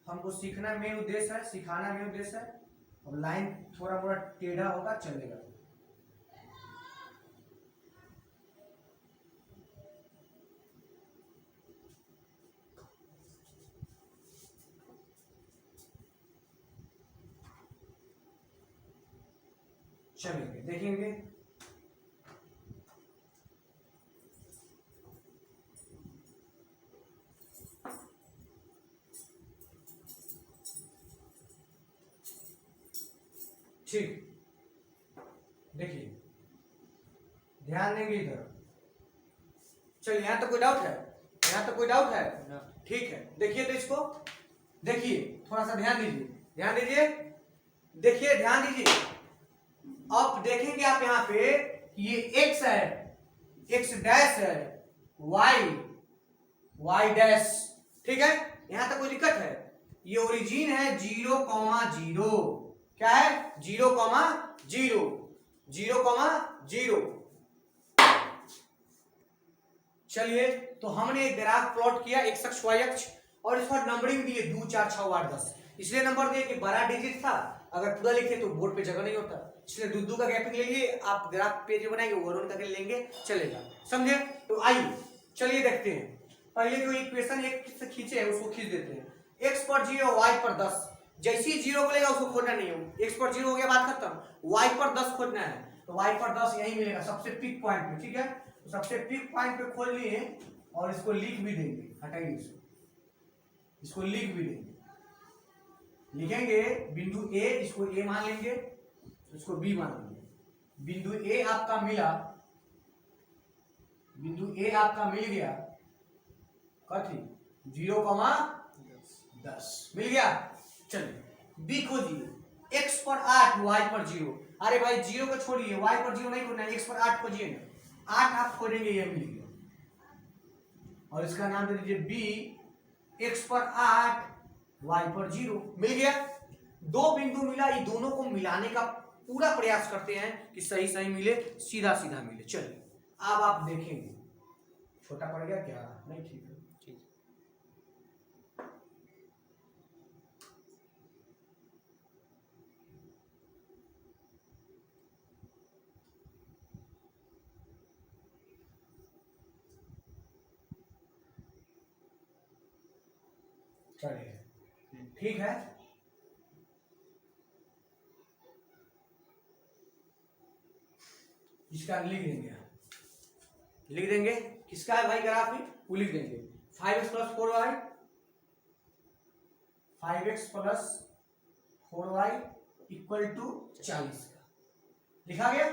हमको सीखना मेन उद्देश्य है, सिखाना मेन उद्देश्य है। अब लाइन थोड़ा मोड़ा टेढ़ा होगा चलेगा। चलेंगे देखेंगे, ठीक, देखिए ध्यान देंगे इधर। चलिए यहां तक कोई डाउट है, यहां तक कोई डाउट है? ठीक है, देखिए तो इसको देखिए, थोड़ा सा ध्यान दीजिए, ध्यान दीजिए, देखिए ध्यान दीजिए। अब देखेंगे आप यहाँ पे ये x है, x डैश है, y डैश, ठीक है। यहां तक कोई दिक्कत है? ये ओरिजिन है 0,0, क्या है 0,0, 0,0। चलिए तो हमने एक ग्राफ प्लॉट किया, x अक्ष y अक्ष, और इस पर नंबरिंग दिए 2 4 6 8 10, इसलिए नंबर दिए कि 12 डिजिट था, अगर पूरा लिखे तो बोर्ड पे जगह नहीं होता, इसलिए 2 का गैपिंग ले लिए। आप ग्राफ पेज बनाएंगे ओवरऑल करके लेंगे, चलेगा, समझे? तो आइए चलिए देखते हैं। पहले जो इक्वेशन एक से खींचे है उसको खींच देते हैं। x पर 0 y पर 10, जैसे ही 0 बोलेगा उसको खोजना नहीं है, x पर 0 हो गया बात खत्म, y पर 10 खोजना है, तो y पर 10 यही मिलेगा सबसे पिक पॉइंट पे, ठीक है। तो सबसे पिक पॉइंट पे खोल लिए और इसको लिख भी देंगे, हटाइए इसको लिख भी देंगे, लिखेंगे बिंदु A, इसको A मान लेंगे, इसको B मान लेंगे। बिंदु A आपका मिला, बिंदु A आपका मिल गया, कथी 0,10 मिल गया। चलिए B खोजिए, x पर 8 y पर 0, अरे भाई 0 को छोड़िए, y पर 0 नहीं खोजना है, x पर 8 खोजिए ना, 8 आप खोजेंगे, ये मिल गया, और इसका नाम दे दीजिए B, x पर 8 y पर 0 मिल गया। दो बिंदु मिला, ये दोनों को मिलाने का पूरा प्रयास करते हैं कि सही सही मिले, सीधा सीधा मिले। चलिए अब आप देखेंगे, छोटा पड़ गया क्या? नहीं, ठीक है, ठीक। चलिए ठीक है, इसका लिख देंगे, लिख देंगे किसका है भाई ग्राफ में, वो लिख देंगे 5x plus 4y, 5x plus 4y equal to 40 का लिखा गया।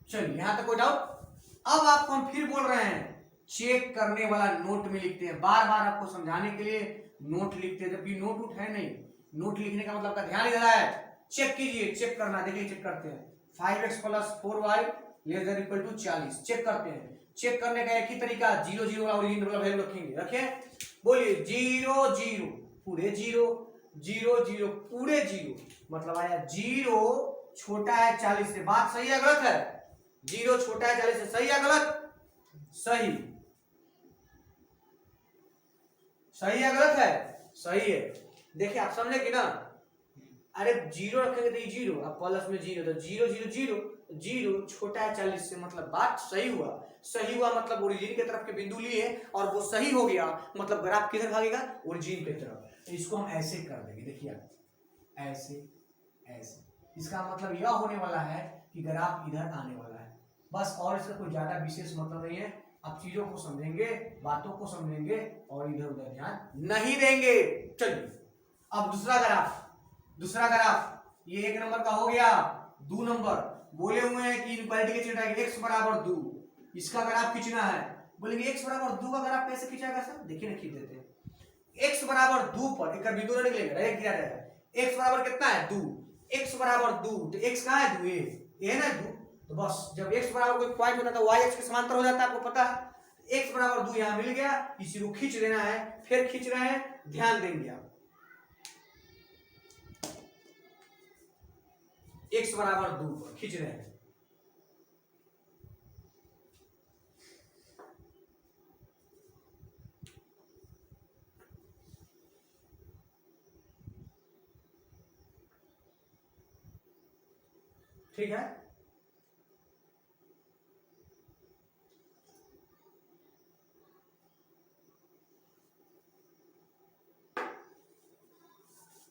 चलिए यहां तक कोई डाउट। अब आपको हम फिर बोल रहे हैं चेक करने वाला नोट में लिखते हैं, बार बार आपको समझाने के लिए नोट लिखते हैं, जबकि नोट उठ है नहीं, नोट लिखने का मतलब का ध्यान इधर है, चेक कीजिए, चेक करना, देखिए चेक करते हैं 5x plus 4y less than equal to 40, check करते हैं। चेक करने का एक ही तरीका, 0 0 वाला ओरिजिन वाला वैल्यू रखेंगे, रखे बोलिए 0 0 पूरे 0 0 0 पूरे 0, मतलब आया 0 छोटा है 40 से, बात सही है गलत है, 0 छोटा है 40 से, सही है गलत, सही, सही है गलत है, सही है। देखिए आप समझे कि ना, अरे 0 रखेंगे तो 0, अब प्लस में 0 तो 0 0 0 0 छोटा है 40 से, मतलब बात सही हुआ, सही हुआ मतलब ओरिजिन की तरफ के बिंदु लिए और वो सही हो गया, मतलब ग्राफ किधर भागेगा, ओरिजिन की तरफ। तो इसको हम ऐसे कर देंगे, देखिए ऐसे ऐसे, इसका मतलब यह होने वाला है कि ग्राफ इधर आने वाला है, बस, और इसका कोई ज्यादा विशेष मतलब नहीं है। आप चीजों को समझेंगे, बातों को समझेंगे और इधर उधर ध्यान नहीं देंगे। चलिए अब दूसरा ग्राफ, दूसरा ग्राफ ये 1 नंबर का हो गया। 2 नंबर बोले हुए हैं कि इनक्वालिटी के चिन्ह x बराबर 2, इसका ग्राफ खींचना है। बोलेंगे x बराबर 2 का ग्राफ कैसे खींचाएगा सर, देखिए ना, खींच देते हैं। x बराबर 2 पर एक बिंदु न निकलेगा, डायरेक्ट गिरा जाएगा। x बराबर कितना है 2, x बराबर 2, तो x कहां है 2, ये है ना 2, तो बस जब x बराबर कोई पॉइंट होता है तो y x के समांतर हो जाता है, आपको पता है। x बराबर 2 यहां मिल गया, इसी को खींच देना है, फिर खींच रहे हैं, ध्यान देंगे आप, x बराबर 2 पर खींच रहे हैं, ठीक है।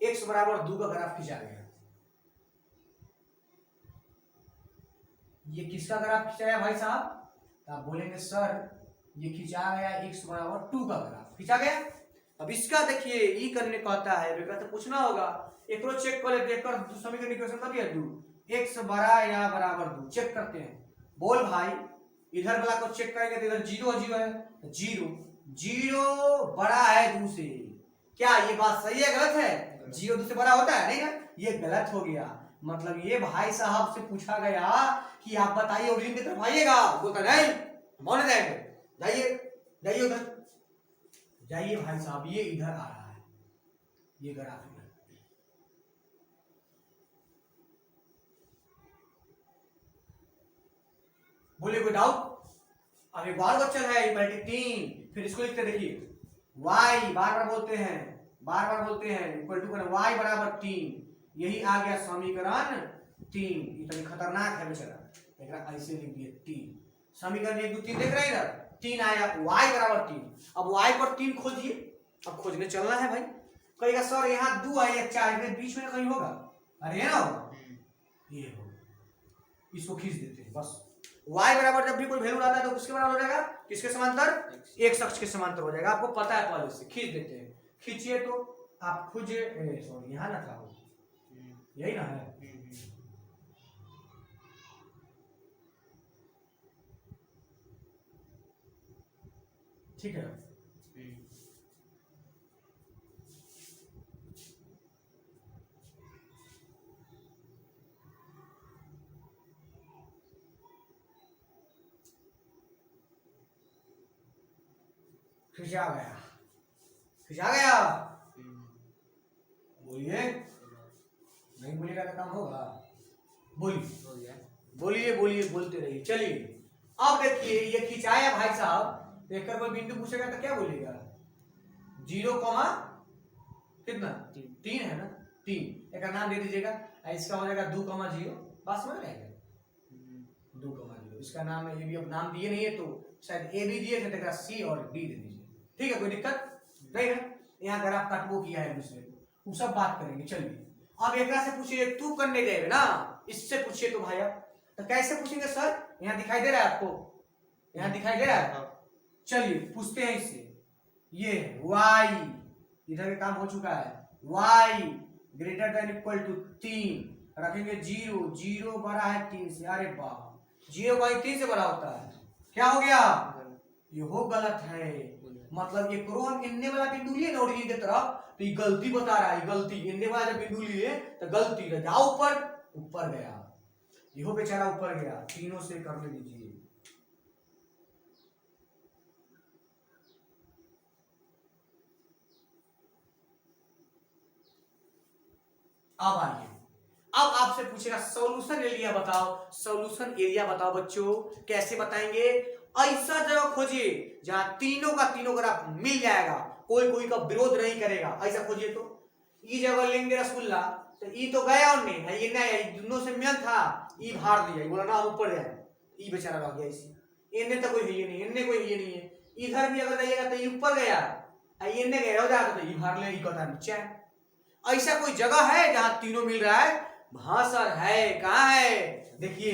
x बराबर 2 का ग्राफ खींचा गया, ये किसका ग्राफ खींचा है भाई साहब, तो आप बोलेंगे सर ये खींचा गया x बराबर 2 का ग्राफ खींचा गया। अब इसका देखिए ई करने को आता है, बेटा तो पूछना होगा, एक रोज चेक कर लेते हैं, समीकरण इक्वेशन कर दिया 2 x बड़ा या बराबर 2, चेक करते हैं। बोल भाई इधर वाला को चेक करेंगे तो इधर 0 0 है, 0 0 बड़ा है 2 से, क्या ये बात सही है गलत है, 0 2 से बड़ा होता है नहीं ना, ये गलत हो गया। मतलब ये भाई साहब से पूछा गया कि आप बताइए ओरिजिन की तरफ आइएगा, बोलता नहीं मान जाएंगे, जाइए जाइए उधर जाइए भाई साहब, ये इधर आ रहा है, ये ग्राफ इधर, बोलिए कोई डाउट। अब एक बार बच्चन है इक्वलिटी 3, फिर इसको लिखते देखिए y बार बार बोलते हैं, बार बार बोलते हैं इक्वल टू y बराबर 3, यही आ गया समीकरण 3। इतनी खतरनाक है बेचारा, ऐसे लिख दिए 3, समीकरण 1 2 3 देख रहे हैं इधर 3 आया, y बराबर 3, अब y पर 3 खोजिए, अब खोजने चलना है भाई। कहेगा सर यहाँ 2 है या 4 है, बीच में कहीं होगा, अरे है ना होगा, ये होगा, इसको खींच देते हैं बस। y बराबर जब भी कोई वैल्यू आता है तो किसके बराबर हो जाएगा, किसके समांतर, x अक्ष के समांतर हो जाएगा, आपको पता है पहले से, खींच देते हैं, खींचिए तो आप खुद, सॉरी यहाँ ना था, यही ना है, ठीक है। खिंचा गया, खिंचा गया, बोलिए, नहीं बोलिएगा तो काम होगा, बोलिए बोलिए बोलिए, बोलते रहिए। चलिए अब देखिए ये खिंचाया भाई साहब, देखकर कोई बिंदु पूछेगा तो क्या बोलेगा, 0 कितना 3 है ना, 3 एक नाम दे दीजिएगा, इसका हो जाएगा 2 0, बात समझ रहे हैं, 2 0, इसका नाम है, ये भी अब नाम दिए नहीं है तो शायद ए भी दिए थे, सी और डी दे दीजिए, ठीक है, कोई दिक्कत नहीं है। यहाँ ग्राफ काटवो किया है दूसरे को, वो सब बात करेंगे। चलिए अब एक से पूछिए, तू करने जाएगा ना, इससे पूछिए तो भाई आप तो कैसे पूछेंगे सर, यहाँ दिखाई दे रहा है आपको, यहाँ दिखाई दे रहा है। चलिए पूछते हैं इससे, ये y इधर काम हो चुका है, y greater than equal to 3 रखेंगे 0, 0 बड़ा है 3 से, अरे वाह 0 का 3 से बड़ा होता है, क्या हो गया ये हो गलत है, मतलब ये करो हम इन्ने वाला बिंदु लिए ना ओरिजिन की तरफ तो ये गलती बता रहा है, गलती इन्ने वाला जब बिंदु लिए तो गलती है, जाओ ऊपर, ऊपर गया, ये बेचारा ऊपर गया, तीनों से कर ले लीजिए। अब आइए, अब आपसे पूछेगा सॉल्यूशन एरिया बताओ, सॉल्यूशन एरिया बताओ बच्चों, कैसे बताएंगे, ऐसा जगह खोजिए जहां तीनों का तीनों ग्राफ मिल जाएगा, कोई कोई का विरोध नहीं करेगा, ऐसा खोजिए। तो ई जगह लेंगे रसगुल्ला तो ई तो गया और नहीं ये नहीं, दोनों से मिल था, ई भार दिया, बोला ना ऊपर जाए, ई बेचारा रह गया इसी, इन्हें तो कोई है नहीं, इन्हें कोई है नहीं है, इधर भी अगर जाइएगा तो ये ऊपर गया, इन्हें गया हो जाएगा तो ई भार ले, ई कहता नीचे। ऐसा कोई जगह है जहां तीनों मिल रहा है? हाँ सर है, कहाँ है, देखिए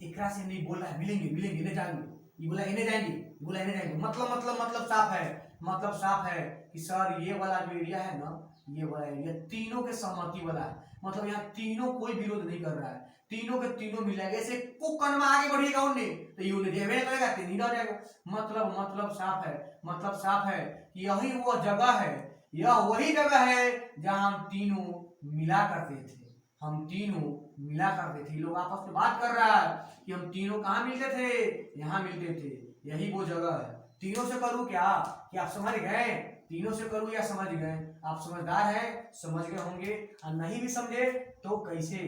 इकरा से नहीं बोला है मिलेंगे मिलेंगे नहीं जाएंगे, ये बोला इन्हें जाएंगे, बोला इन्हें जाएंगे, मतलब साफ है, मतलब साफ है कि सर ये वाला जो एरिया है ना, ये वाला एरिया तीनों के सहमति वाला है, मतलब यहाँ तीनों कोई विरोध नहीं कर रहा है, तीनों के तीनों मिल जाएगा, ऐसे कुकन में आगे बढ़िएगा उन्हें तो ये उन्हें देवे करेगा, तीन हो जाएगा, मतलब साफ है, मतलब साफ है कि यही वो जगह है, यह वही जगह है जहां हम तीनों मिला करते थे, हम तीनों मिला करते थे, लोग आपस में बात कर रहा है कि हम तीनों कहाँ मिलते थे, यहाँ मिलते थे, यही वो जगह है। तीनों से करूँ क्या कि आप समझ गए, तीनों से करूँ या समझ गए, आप समझदार हैं, समझ गए होंगे, और नहीं भी समझे तो कैसे,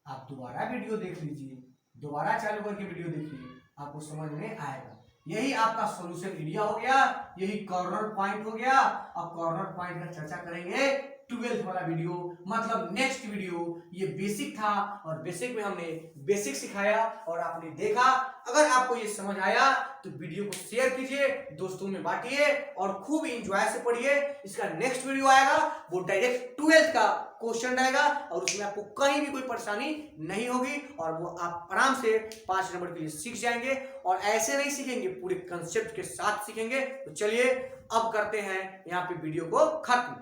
आप दोबारा वीडियो देख लीजिए, दोबारा चालू करके वीडियो देखिए, आपको समझ में आएगा। यही आपका सॉल्यूशन एरिया हो गया, यही कॉर्नर पॉइंट हो गया। अब कॉर्नर पॉइंट का चर्चा करेंगे 12th वाला वीडियो, मतलब नेक्स्ट वीडियो। ये बेसिक था और बेसिक में हमने बेसिक सिखाया और आपने देखा। अगर आपको ये समझ आया तो वीडियो को शेयर कीजिए, दोस्तों में बांटिए और खूब एंजॉय से पढ़िए। इसका नेक्स्ट वीडियो आएगा, वो डायरेक्ट 12th का क्वेश्चन रहेगा और उसमें आपको कहीं भी कोई परेशानी नहीं होगी और वो आप आराम से 5 नंबर के लिए सीख जाएंगे। और ऐसे नहीं सीखेंगे, पूरे कंसेप्ट के साथ सीखेंगे। तो चलिए अब करते हैं यहाँ पे वीडियो को खत्म।